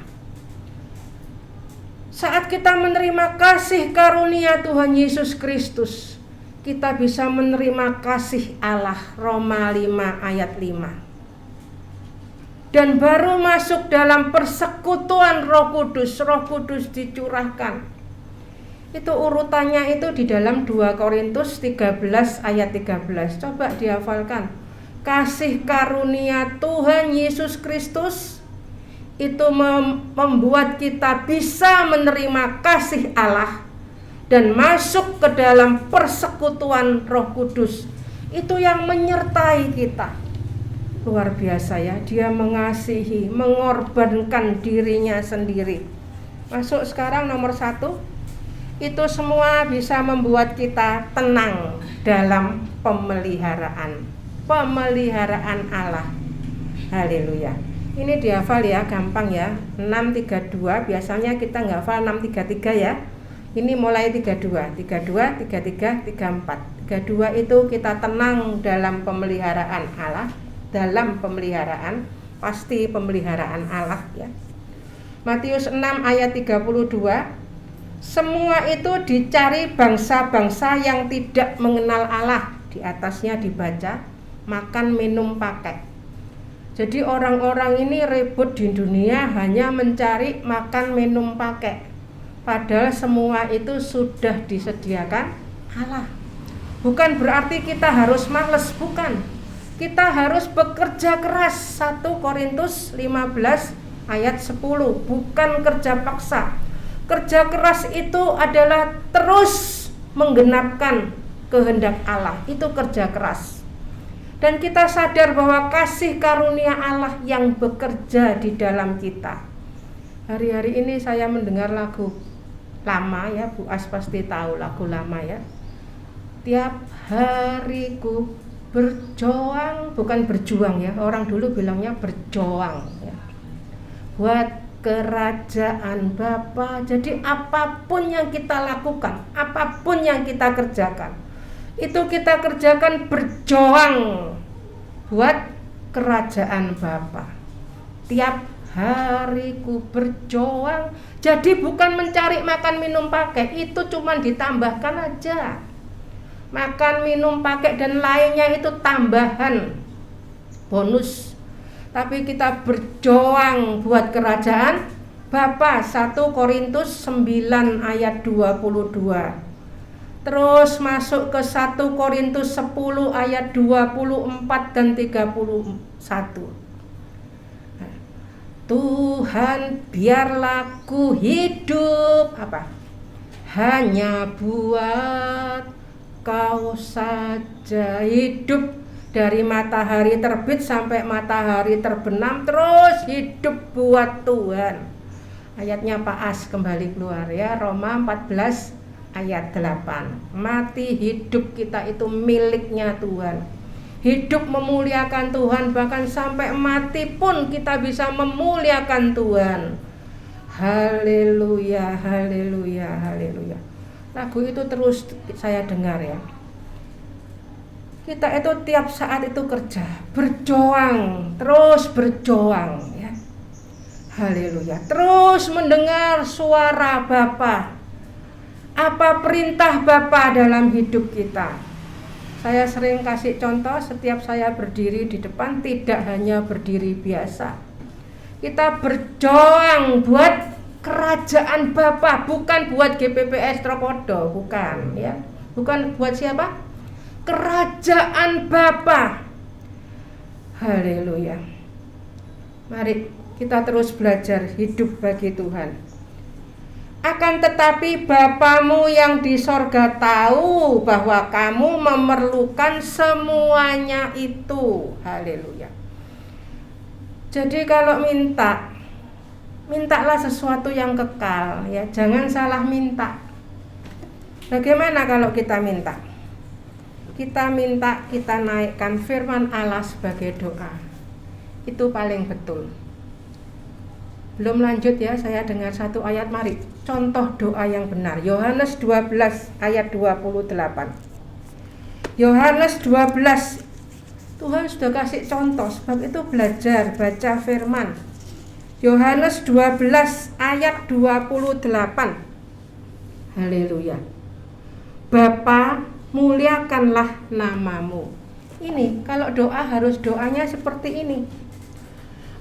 S3: Saat kita menerima kasih karunia Tuhan Yesus Kristus, kita bisa menerima kasih Allah. Roma 5 ayat 5. Dan baru masuk dalam persekutuan Roh Kudus. Roh Kudus dicurahkan. Itu urutannya itu di dalam 2 Korintus 13 ayat 13. Coba dihafalkan. Kasih karunia Tuhan Yesus Kristus itu membuat kita bisa menerima kasih Allah dan masuk ke dalam persekutuan Roh Kudus. Itu yang menyertai kita. Luar biasa ya, Dia mengasihi, mengorbankan dirinya sendiri. Masuk sekarang nomor 1. Itu semua bisa membuat kita tenang dalam pemeliharaan Allah. Haleluya. Ini dihafal ya, gampang ya. 632, biasanya kita nggak hafal 633 ya. Ini mulai 32, 33, 34. 32 itu kita tenang dalam pemeliharaan Allah. Dalam pemeliharaan, pasti pemeliharaan Allah ya. Matius 6 ayat 32. Semua itu dicari bangsa-bangsa yang tidak mengenal Allah. Di atasnya dibaca, makan, minum, pakai. Jadi orang-orang ini ribut di dunia hanya mencari makan, minum, pakai. Padahal semua itu sudah disediakan Allah. Bukan berarti kita harus malas, bukan. kita harus bekerja keras. 1 Korintus 15 ayat 10, bukan kerja paksa. Kerja keras itu adalah terus menggenapkan kehendak Allah, itu kerja keras. Dan kita sadar bahwa kasih karunia Allah yang bekerja di dalam kita. Hari-hari ini saya mendengar lagu lama ya, Bu As pasti tahu lagu lama ya. Tiap hariku berjuang, bukan berjuang ya, orang dulu bilangnya berjuang ya, buat kerajaan Bapa. Jadi apapun yang kita lakukan, apapun yang kita kerjakan, itu kita kerjakan berjuang buat kerajaan Bapa. Tiap hariku berjuang. Jadi bukan mencari makan minum pakai, itu cuma ditambahkan aja. Makan minum pakai dan lainnya itu tambahan, bonus. Tapi kita berjuang buat kerajaan Bapa. 1 Korintus 9 ayat 22. Terus masuk ke 1 Korintus 10 ayat 24 dan 31. Tuhan, biarlah ku hidup hanya buat Kau saja. Hidup dari matahari terbit sampai matahari terbenam, terus hidup buat Tuhan. Ayatnya Pak As kembali keluar ya, Roma 14 ayat 8. Mati hidup kita itu miliknya Tuhan. Hidup memuliakan Tuhan, bahkan sampai mati pun kita bisa memuliakan Tuhan. Haleluya, haleluya, haleluya. Lagu itu terus saya dengar ya. Kita itu tiap saat itu kerja, berjuang, terus berjuang ya. Haleluya. Terus mendengar suara Bapa. Apa perintah Bapa dalam hidup kita? Saya sering kasih contoh, setiap saya berdiri di depan tidak hanya berdiri biasa. Kita berjuang buat kerajaan Bapa, bukan buat GPPS Trokodo, bukan ya. Bukan buat siapa? Kerajaan Bapa. Haleluya. Mari kita terus belajar hidup bagi Tuhan. Akan tetapi Bapamu yang di sorga tahu bahwa kamu memerlukan semuanya itu. Haleluya. Jadi kalau mintalah sesuatu yang kekal ya, jangan salah minta. Bagaimana kalau kita minta? Kita minta, kita naikkan firman Allah sebagai doa. Itu paling betul. Belum lanjut ya, saya dengar satu ayat, mari contoh doa yang benar. Yohanes 12 ayat 28. Yohanes 12, Tuhan sudah kasih contoh, sebab itu belajar baca firman. Yohanes 12 ayat 28. Haleluya. Bapa, muliakanlah namamu. Ini kalau doa harus doanya seperti ini.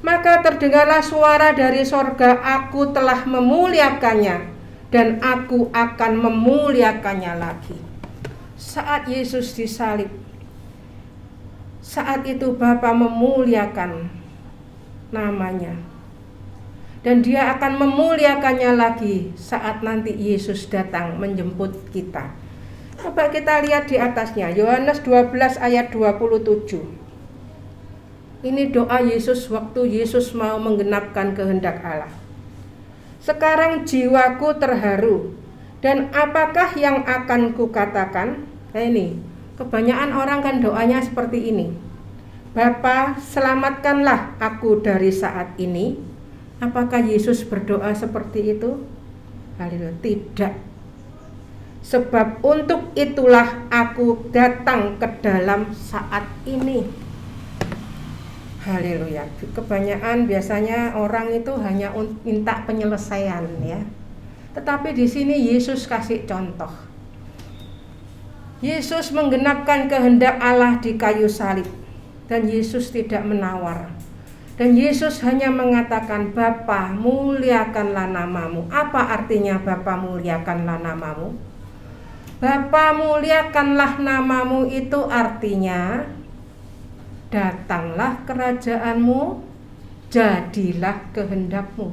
S3: Maka terdengarlah suara dari sorga, aku telah memuliakannya dan aku akan memuliakannya lagi. Saat Yesus disalib, saat itu Bapa memuliakan namanya. Dan dia akan memuliakannya lagi saat nanti Yesus datang menjemput kita. Coba kita lihat di atasnya, Yohanes 12 ayat 27. Ini doa Yesus waktu Yesus mau menggenapkan kehendak Allah. Sekarang jiwaku terharu, dan apakah yang akan kukatakan? Nah ini, kebanyakan orang kan doanya seperti ini. Bapa, selamatkanlah aku dari saat ini. Apakah Yesus berdoa seperti itu? Haleluya, tidak. Sebab untuk itulah aku datang ke dalam saat ini. Haleluya. Kebanyakan biasanya orang itu hanya minta penyelesaian ya. Tetapi di sini Yesus kasih contoh. Yesus menggenapkan kehendak Allah di kayu salib, dan Yesus tidak menawar. Dan Yesus hanya mengatakan, Bapa, muliakanlah namamu. Apa artinya Bapa, muliakanlah namamu? Bapa, muliakanlah namamu itu artinya datanglah kerajaanmu, jadilah kehendakmu.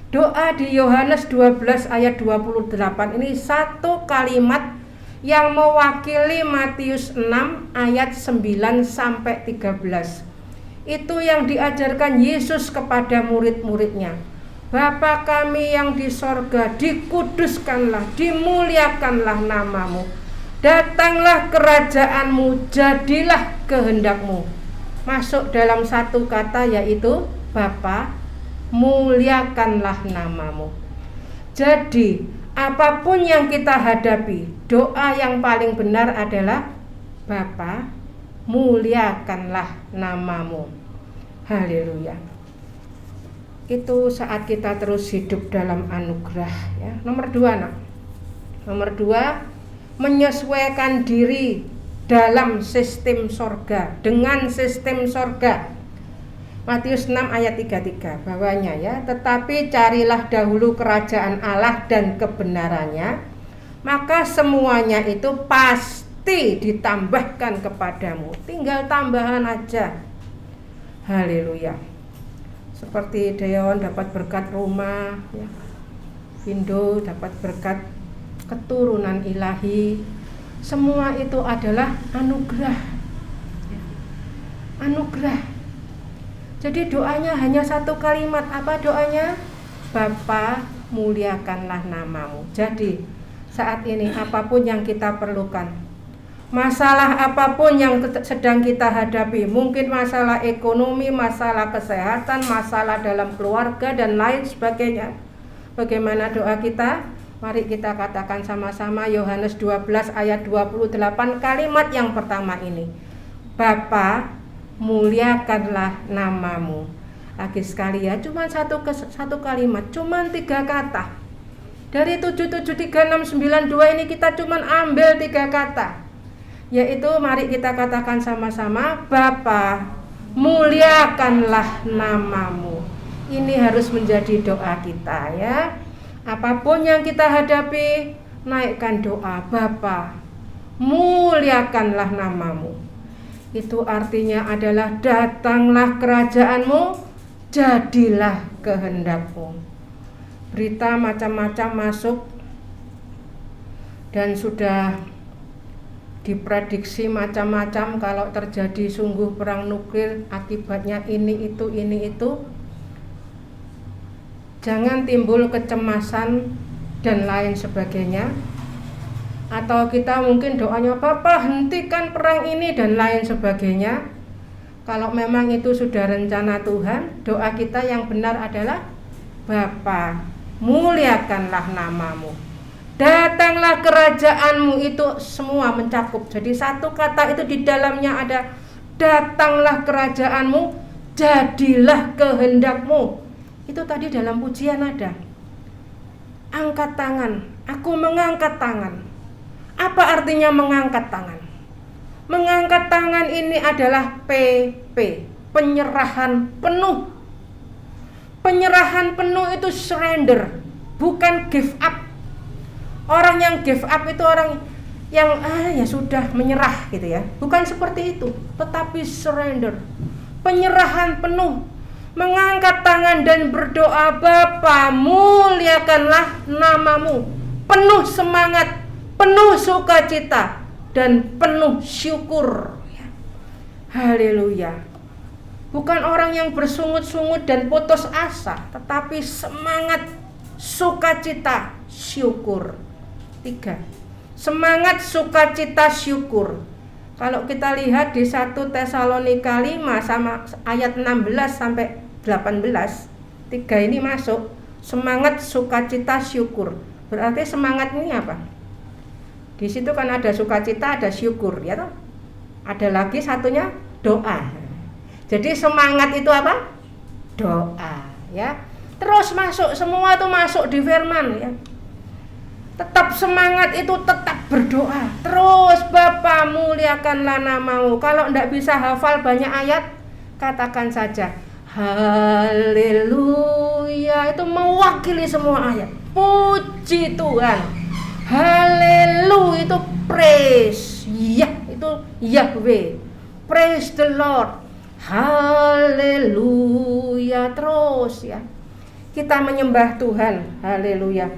S3: Doa di Yohanes 12 ayat 28 ini satu kalimat yang mewakili Matius 6 ayat 9 sampai 13. Itu yang diajarkan Yesus kepada murid-muridnya. Bapa kami yang di sorga, dikuduskanlah, dimuliakanlah namamu. Datanglah kerajaanmu, jadilah kehendakmu. Masuk dalam satu kata yaitu Bapa, muliakanlah namamu. Jadi apapun yang kita hadapi, doa yang paling benar adalah Bapa, muliakanlah namamu. Haleluya. Itu saat kita terus hidup dalam anugerah ya. Nomor 2 nak. Nomor 2, menyesuaikan diri dalam sistem sorga, dengan sistem sorga. Matius 6 ayat 33 bawahnya ya. Tetapi carilah dahulu kerajaan Allah dan kebenarannya, maka semuanya itu pasti ditambahkan kepadamu. Tinggal tambahan aja. Haleluya. Seperti Deon dapat berkat rumah ya. Indo dapat berkat keturunan ilahi. Semua itu adalah anugerah ya. Anugerah. Jadi doanya hanya satu kalimat. Apa doanya? Bapa, muliakanlah namamu. Jadi saat ini apapun yang kita perlukan, masalah apapun yang sedang kita hadapi, mungkin masalah ekonomi, masalah kesehatan, masalah dalam keluarga dan lain sebagainya. Bagaimana doa kita? Mari kita katakan sama-sama Yohanes 12 ayat 28 kalimat yang pertama ini. Bapa, muliakanlah namamu. Lagi sekali ya, cuma satu kalimat, cuma 3 kata. Dari 77362 ini kita cuma ambil 3 kata. Yaitu mari kita katakan sama-sama, Bapa, muliakanlah namamu. Ini harus menjadi doa kita ya. Apapun yang kita hadapi, naikkan doa, Bapa, muliakanlah namamu. Itu artinya adalah datanglah kerajaanmu, jadilah kehendakmu. Berita macam-macam masuk dan sudah diprediksi macam-macam kalau terjadi sungguh perang nuklir, akibatnya ini itu. Jangan timbul kecemasan dan lain sebagainya. Atau kita mungkin doanya, Bapa hentikan perang ini dan lain sebagainya. Kalau memang itu sudah rencana Tuhan, doa kita yang benar adalah Bapa, muliakanlah namamu. Datanglah kerajaanmu, itu semua mencakup. Jadi satu kata itu di dalamnya ada datanglah kerajaanmu, jadilah kehendakmu. Itu tadi dalam pujian ada. Angkat tangan, aku mengangkat tangan. Apa artinya mengangkat tangan? Mengangkat tangan ini adalah PP, penyerahan penuh. Penyerahan penuh itu surrender, bukan give up. Orang yang give up itu orang yang ya sudah menyerah gitu ya. Bukan seperti itu, tetapi surrender. Penyerahan penuh. Mengangkat tangan dan berdoa, Bapa, muliakanlah namamu. Penuh semangat, penuh sukacita dan penuh syukur. Haleluya. Bukan orang yang bersungut-sungut dan putus asa, tetapi semangat, sukacita, syukur. 3. Semangat, sukacita, syukur. Kalau kita lihat di 1 Tesalonika 5 sama ayat 16 sampai 18, 3 ini masuk. Semangat, sukacita, syukur. Berarti semangat ini apa? Di situ kan ada sukacita, ada syukur, ya toh? Ada lagi satunya doa. Jadi semangat itu apa? Doa, ya. Terus masuk, semua itu masuk di firman, ya. Tetap semangat itu, tetap berdoa. Terus Bapa, muliakanlah namamu. Kalau enggak bisa hafal banyak ayat, katakan saja haleluya. Itu mewakili semua ayat. Puji Tuhan. Haleluya itu praise. Ya, itu Yahweh. Praise the Lord. Haleluya terus ya. Kita menyembah Tuhan, haleluya.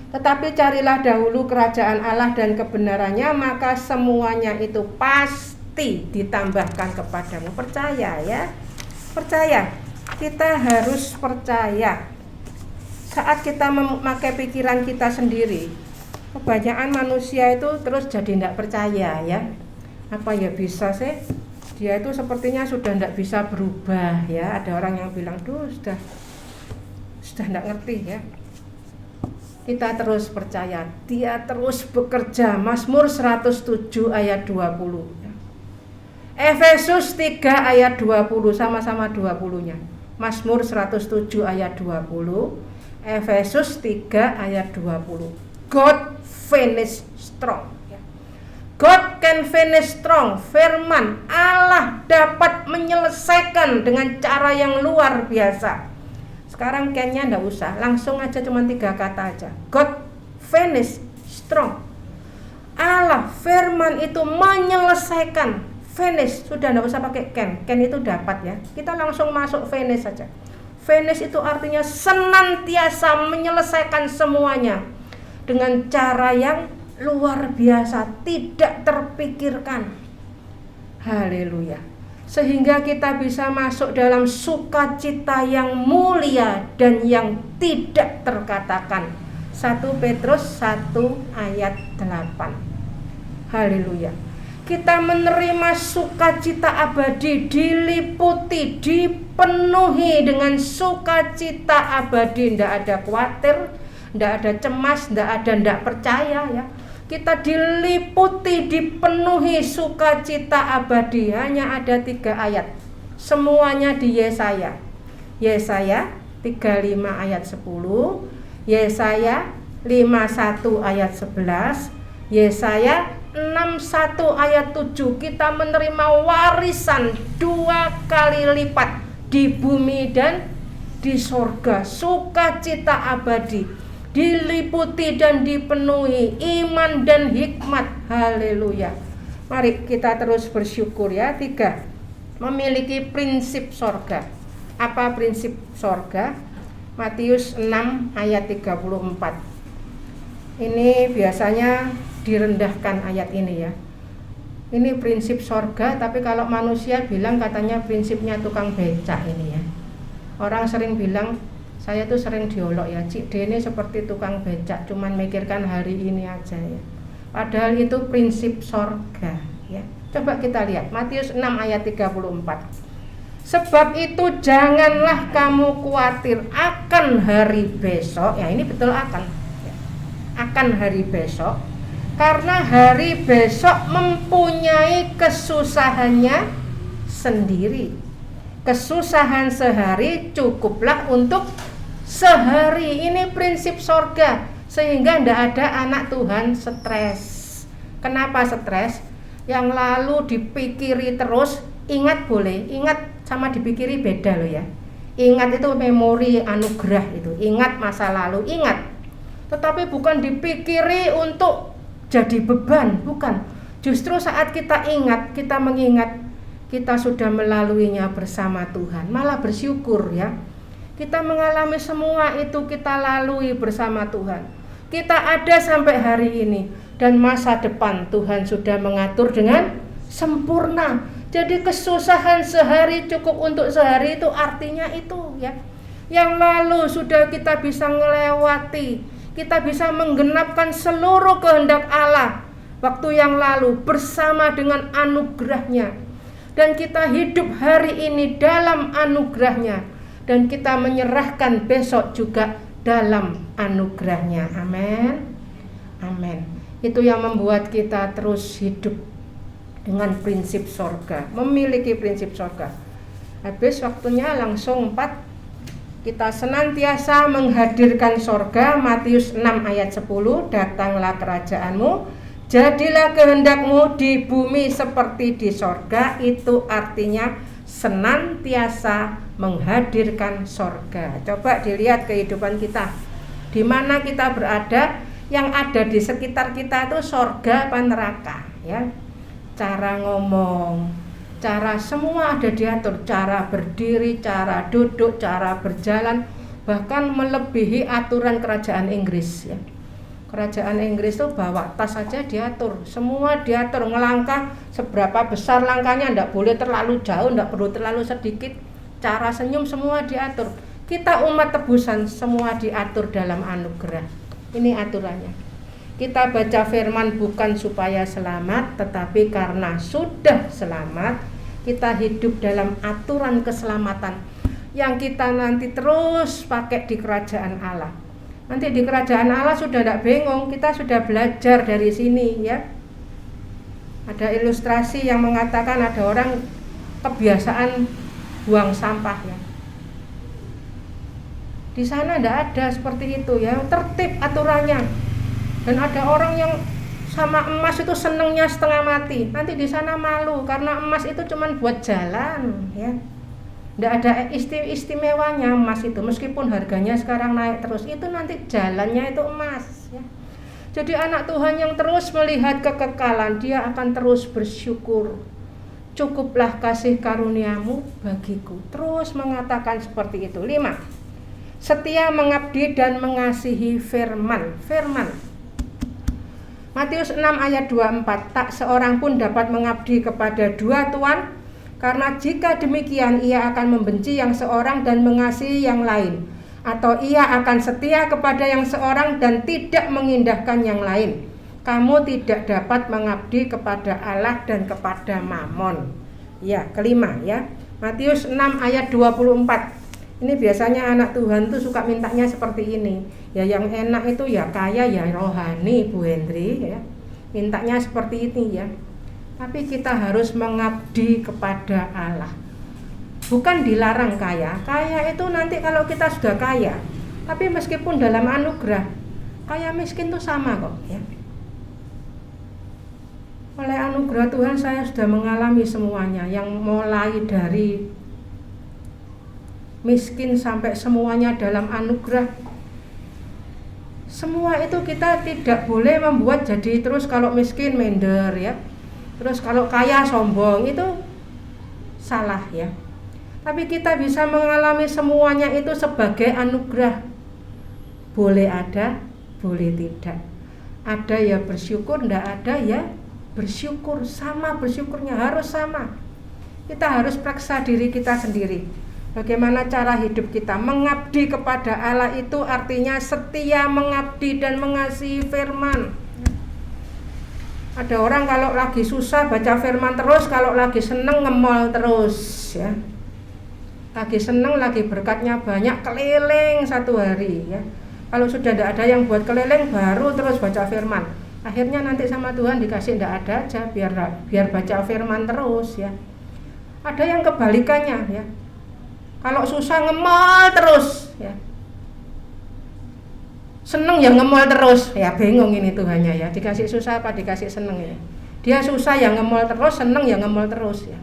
S3: Tetapi carilah dahulu kerajaan Allah dan kebenarannya, maka semuanya itu pasti ditambahkan kepadamu. Percaya ya, percaya. Kita harus percaya. Saat kita memakai pikiran kita sendiri, kebanyakan manusia itu terus jadi tidak percaya ya. Apa ya bisa sih? Dia itu sepertinya sudah tidak bisa berubah ya. Ada orang yang bilang, duh sudah tidak ngerti ya. Kita terus percaya, dia terus bekerja. Mazmur 107 ayat 20. Efesus 3 ayat 20, sama-sama 20-nya. Mazmur 107 ayat 20, Efesus 3 ayat 20. God finish strong. God can finish strong. Firman Allah dapat menyelesaikan dengan cara yang luar biasa. Sekarang can-nya enggak usah, langsung aja cuma 3 kata aja. God finish strong. Allah firman itu menyelesaikan. Finish sudah enggak usah pakai can. Can itu dapat ya. Kita langsung masuk finish saja. Finish itu artinya senantiasa menyelesaikan semuanya dengan cara yang luar biasa, tidak terpikirkan. Haleluya. Sehingga kita bisa masuk dalam sukacita yang mulia dan yang tidak terkatakan. 1 Petrus 1 ayat 8. Haleluya. Kita menerima sukacita abadi, diliputi, dipenuhi dengan sukacita abadi. Tidak ada khawatir, tidak ada cemas, tidak percaya ya. Kita diliputi, dipenuhi sukacita abadi. Hanya ada 3 ayat. Semuanya di Yesaya. Yesaya 35 ayat 10, Yesaya 51 ayat 11, Yesaya 61 ayat 7. Kita menerima warisan 2 kali lipat di bumi dan di sorga. Sukacita abadi, diliputi dan dipenuhi iman dan hikmat. Haleluya. Mari kita terus bersyukur ya. 3, memiliki prinsip sorga. Apa prinsip sorga? Matius 6 ayat 34. Ini biasanya direndahkan ayat ini ya. Ini prinsip sorga, tapi kalau manusia bilang katanya prinsipnya tukang becak ini ya. Orang sering bilang, saya tuh sering diolok ya, Cik Dene seperti tukang becak, cuman mikirkan hari ini aja ya. Padahal itu prinsip sorga ya. Coba kita lihat Matius 6 ayat 34. Sebab itu janganlah kamu khawatir akan hari besok. Ya ini betul akan ya. Akan hari besok. Karena hari besok mempunyai kesusahannya sendiri. Kesusahan sehari cukuplah untuk sehari. Ini prinsip sorga. Sehingga tidak ada anak Tuhan stres. Kenapa stres? Yang lalu dipikiri terus. Ingat boleh, ingat sama dipikiri beda loh ya. Ingat itu memori anugerah itu. Ingat masa lalu, ingat. Tetapi bukan dipikiri untuk jadi beban, bukan. Justru saat kita ingat, kita mengingat, kita sudah melaluinya bersama Tuhan. Malah bersyukur ya. Kita mengalami semua itu, kita lalui bersama Tuhan. Kita ada sampai hari ini. Dan masa depan Tuhan sudah mengatur dengan sempurna. Jadi kesusahan sehari cukup untuk sehari itu artinya itu ya. Yang lalu sudah kita bisa melewati. Kita bisa menggenapkan seluruh kehendak Allah waktu yang lalu bersama dengan anugerahnya. Dan kita hidup hari ini dalam anugerahnya. Dan kita menyerahkan besok juga dalam anugerahnya. Amin. Amin. Itu yang membuat kita terus hidup dengan prinsip sorga, memiliki prinsip sorga. Habis waktunya langsung 4. Kita senantiasa menghadirkan sorga. Matius 6 ayat 10. Datanglah kerajaanmu, jadilah kehendakmu di bumi seperti di sorga. Itu artinya senantiasa menghadirkan sorga. Coba dilihat kehidupan kita, di mana kita berada, yang ada di sekitar kita itu sorga apa neraka ya. Cara ngomong, Cara semua ada diatur, cara berdiri, cara duduk, cara berjalan, bahkan melebihi aturan kerajaan Inggris ya. Kerajaan Inggris itu bawa tas saja diatur, semua diatur, ngelangkah seberapa besar langkahnya, tidak boleh terlalu jauh, tidak perlu terlalu sedikit. Cara senyum semua diatur. Kita umat tebusan semua diatur dalam anugerah. Ini aturannya. Kita baca firman bukan supaya selamat, tetapi karena sudah selamat, kita hidup dalam aturan keselamatan yang kita nanti terus pakai di kerajaan Allah. Nanti di kerajaan Allah sudah tidak bingung, kita sudah belajar dari sini ya. Ada ilustrasi yang mengatakan ada orang kebiasaan buang sampah ya. Di sana tidak ada seperti itu ya, tertib aturannya. Dan ada orang yang sama emas itu senengnya setengah mati. Nanti di sana malu karena emas itu cuma buat jalan ya. Tidak ada istimewanya emas itu, meskipun harganya sekarang naik terus, itu nanti jalannya itu emas ya. Jadi anak Tuhan yang terus melihat kekekalan, dia akan terus bersyukur. Cukuplah kasih karuniamu bagiku. Terus mengatakan seperti itu. 5. Setia mengabdi dan mengasihi firman. Matius 6 ayat 24, tak seorang pun dapat mengabdi kepada dua tuan, karena jika demikian ia akan membenci yang seorang dan mengasihi yang lain, atau ia akan setia kepada yang seorang dan tidak mengindahkan yang lain. Kamu tidak dapat mengabdi kepada Allah dan kepada Mamon. Ya, kelima ya. Matius 6 ayat 24. Ini biasanya anak Tuhan tuh suka mintanya seperti ini. Ya yang enak itu ya kaya ya rohani Bu Hendri ya. Mintanya seperti ini ya. Tapi kita harus mengabdi kepada Allah. Bukan dilarang kaya. Kaya itu nanti kalau kita sudah kaya. Tapi meskipun dalam anugerah, kaya miskin tuh sama kok ya. Oleh anugerah Tuhan saya sudah mengalami semuanya, yang mulai dari miskin sampai semuanya dalam anugerah. Semua itu kita tidak boleh membuat jadi terus kalau miskin minder ya. Terus kalau kaya sombong, itu salah ya. Tapi kita bisa mengalami semuanya itu sebagai anugerah. Boleh ada, boleh tidak. Ada ya bersyukur, tidak ada ya bersyukur. Sama bersyukurnya, harus sama. Kita harus periksa diri kita sendiri. Bagaimana cara hidup kita mengabdi kepada Allah, itu artinya setia mengabdi dan mengasihi firman. Ada orang kalau lagi susah baca firman terus, kalau lagi seneng ngemol terus ya. Lagi seneng, lagi berkatnya banyak, keliling satu hari ya. Kalau sudah tidak ada yang buat keliling, baru terus baca firman. Akhirnya nanti sama Tuhan dikasih tidak ada aja, biar baca firman terus ya. Ada yang kebalikannya ya. Kalau susah ngemol terus ya. Seneng ya ngemol terus. Ya bingung ini Tuhannya ya. Dikasih susah apa dikasih seneng ya. Dia susah ya ngemol terus, seneng ya ngemol terus ya.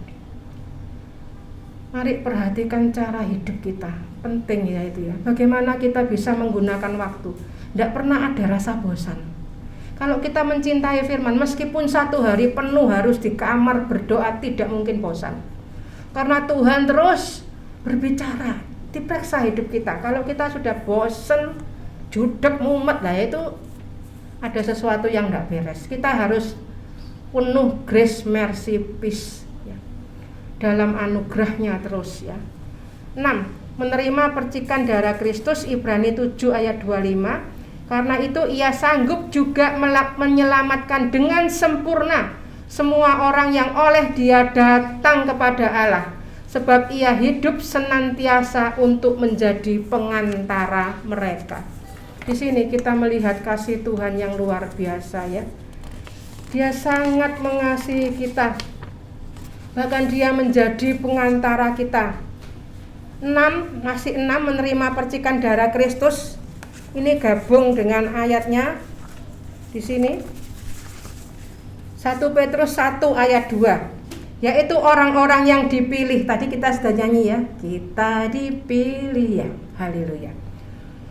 S3: Mari perhatikan cara hidup kita. Penting ya itu ya. Bagaimana kita bisa menggunakan waktu. Tidak pernah ada rasa bosan. Kalau kita mencintai firman, meskipun satu hari penuh harus di kamar berdoa, tidak mungkin bosan. Karena Tuhan terus berbicara, diperiksa hidup kita. Kalau kita sudah bosen, judek, mumet, lah itu ada sesuatu yang tidak beres. Kita harus penuh grace, mercy, peace ya. Dalam anugerahnya terus ya. 6. Menerima percikan darah Kristus, Ibrani 7 ayat 25. Karena itu ia sanggup juga menyelamatkan dengan sempurna semua orang yang oleh dia datang kepada Allah. Sebab ia hidup senantiasa untuk menjadi pengantara mereka. Di sini kita melihat kasih Tuhan yang luar biasa ya. Dia sangat mengasihi kita. Bahkan dia menjadi pengantara kita. 6 menerima percikan darah Kristus. Ini gabung dengan ayatnya di sini. 1 Petrus 1 ayat 2. Yaitu orang-orang yang dipilih. Tadi kita sudah nyanyi ya, kita dipilih ya, haleluya.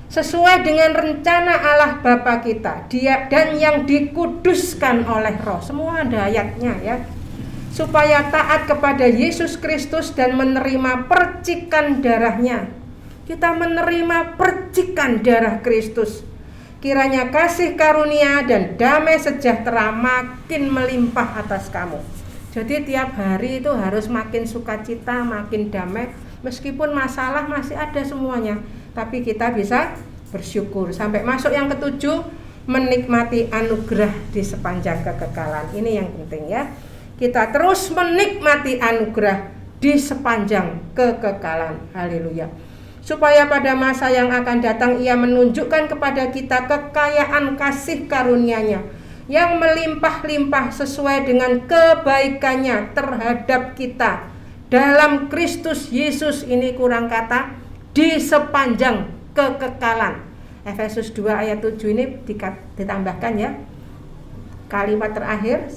S3: Sesuai dengan rencana Allah Bapa kita, dia dan yang dikuduskan oleh Roh. Semua ada ayatnya ya. supaya taat kepada Yesus Kristus dan menerima percikan darahnya. Kita menerima percikan darah Kristus. Kiranya kasih karunia dan damai sejahtera makin melimpah atas kamu. Jadi tiap hari itu harus makin sukacita, makin damai. Meskipun masalah masih ada semuanya, tapi kita bisa bersyukur. Sampai masuk yang ketujuh, menikmati anugerah di sepanjang kekekalan. Ini yang penting ya. Kita terus menikmati anugerah di sepanjang kekekalan. Haleluya. Supaya pada masa yang akan datang Ia menunjukkan kepada kita kekayaan kasih karunia-Nya yang melimpah-limpah sesuai dengan kebaikannya terhadap kita dalam Kristus Yesus. Ini kurang kata, di sepanjang kekekalan. Efesus 2 ayat 7 ini ditambahkan ya, kalimat terakhir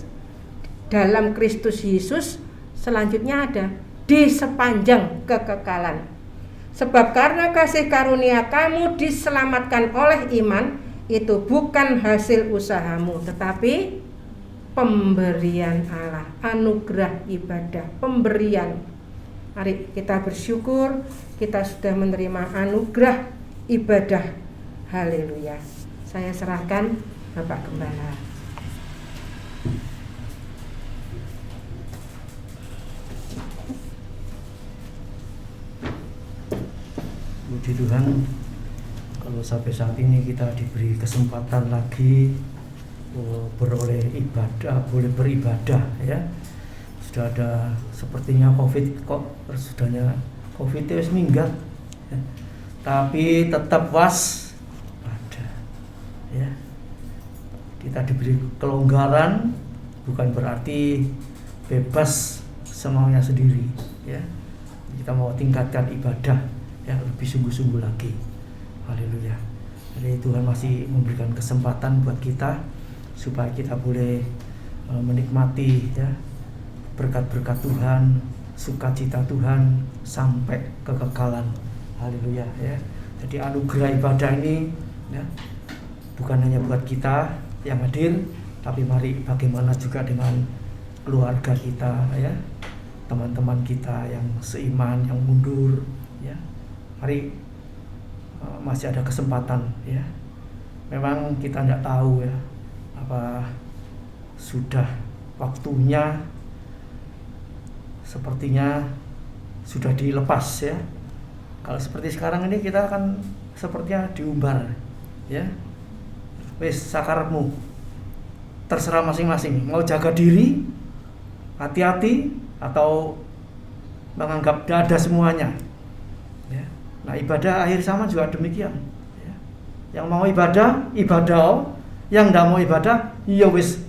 S3: dalam Kristus Yesus, selanjutnya ada di sepanjang kekekalan. Sebab karena kasih karunia kamu diselamatkan oleh iman, itu bukan hasil usahamu, tetapi pemberian Allah, anugerah ibadah, pemberian. Mari kita bersyukur, kita sudah menerima anugerah ibadah. Haleluya. Saya serahkan Bapak Gembala.
S1: Puji Tuhan, kalau sampai saat ini kita diberi kesempatan lagi beroleh ibadah, boleh beribadah ya. Sudah ada sepertinya COVID, kok sudahnya COVID itu minggat ya. Tapi tetap waspada ya. Kita diberi kelonggaran, bukan berarti bebas semaunya sendiri ya. Kita mau tingkatkan ibadah ya, lebih sungguh-sungguh lagi. Haleluya. Jadi Tuhan masih memberikan kesempatan buat kita supaya kita boleh menikmati ya berkat-berkat Tuhan, sukacita Tuhan sampai kekekalan. Haleluya ya. Jadi anugerah ibadah ini ya bukan hanya buat kita yang hadir, tapi mari bagaimana juga dengan keluarga kita ya, teman-teman kita yang seiman, yang mundur ya. Mari masih ada kesempatan ya. Memang kita tidak tahu ya apa sudah waktunya, sepertinya sudah dilepas ya. Kalau seperti sekarang ini kita akan sepertinya diumbar ya. Wis sakarepmu, terserah masing-masing, mau jaga diri, hati-hati, atau menganggap tidak ada semuanya ya. Nah ibadah akhir zaman juga demikian ya. Yang mau ibadah, ibadah. Yang tidak mau ibadah, ya wis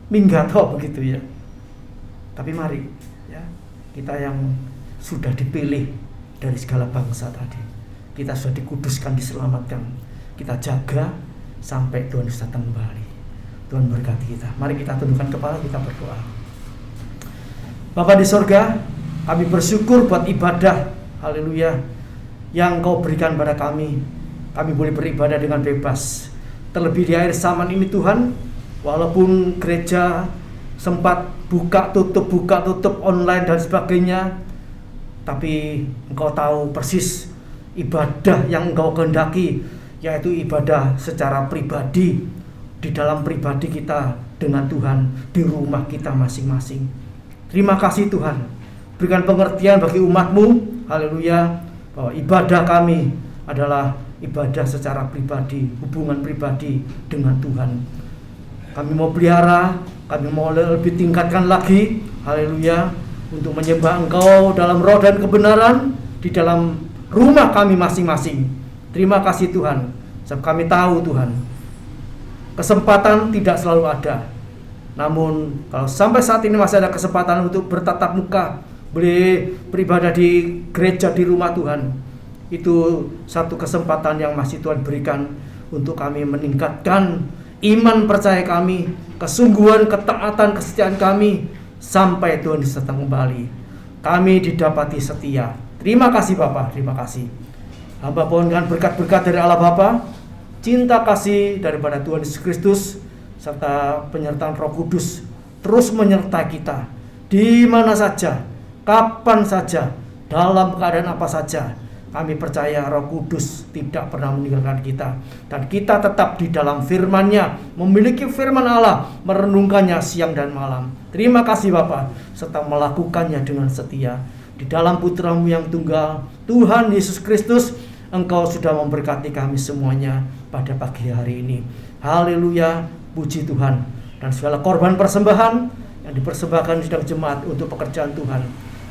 S1: minggat begitu ya. Tapi mari ya, kita yang sudah dipilih dari segala bangsa tadi, kita sudah dikuduskan, diselamatkan, kita jaga sampai Tuhan datang kembali. Tuhan berkati kita. Mari kita tundukkan kepala, kita berdoa. Bapa di sorga, kami bersyukur buat ibadah, haleluya, yang Kau berikan pada kami. Kami boleh beribadah dengan bebas. Terlebih di akhir zaman ini Tuhan, walaupun gereja sempat buka tutup online dan sebagainya, tapi Engkau tahu persis ibadah yang Engkau kehendaki, yaitu ibadah secara pribadi, di dalam pribadi kita dengan Tuhan, di rumah kita masing-masing. Terima kasih Tuhan, berikan pengertian bagi umat-Mu, haleluya, bahwa ibadah kami adalah ibadah secara pribadi, hubungan pribadi dengan Tuhan. Kami mau pelihara, kami mau lebih tingkatkan lagi, haleluya, untuk menyembah Engkau dalam roh dan kebenaran di dalam rumah kami masing-masing. Terima kasih Tuhan, sebab kami tahu Tuhan, kesempatan tidak selalu ada. Namun kalau sampai saat ini masih ada kesempatan untuk bertatap muka, boleh beribadah di gereja, di rumah Tuhan, itu satu kesempatan yang masih Tuhan berikan untuk kami meningkatkan iman percaya kami, kesungguhan, ketaatan, kesetiaan kami sampai Tuhan datang kembali. Kami didapati setia. Terima kasih Bapa, terima kasih. Hamba pohonkan berkat-berkat dari Allah Bapa, cinta kasih daripada Tuhan Yesus Kristus, serta penyertaan Roh Kudus terus menyertai kita di mana saja, kapan saja, dalam keadaan apa saja. Kami percaya Roh Kudus tidak pernah meninggalkan kita, dan kita tetap di dalam firman-Nya, memiliki firman Allah, merenungkannya siang dan malam. Terima kasih Bapa, serta melakukannya dengan setia. Di dalam Putra-Mu yang tunggal, Tuhan Yesus Kristus, Engkau sudah memberkati kami semuanya pada pagi hari ini. Haleluya, puji Tuhan. Dan segala korban persembahan yang dipersembahkan di sidang jemaat untuk pekerjaan Tuhan,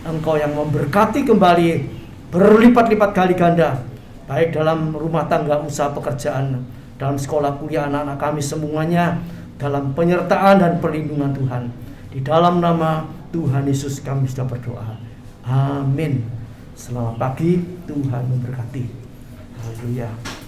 S1: Engkau yang memberkati kembali berlipat-lipat kali ganda, baik dalam rumah tangga, usaha pekerjaan, dalam sekolah kuliah anak-anak kami semuanya, dalam penyertaan dan perlindungan Tuhan. Di dalam nama Tuhan Yesus kami sudah berdoa. Amin. Selamat pagi, Tuhan memberkati. Haleluya.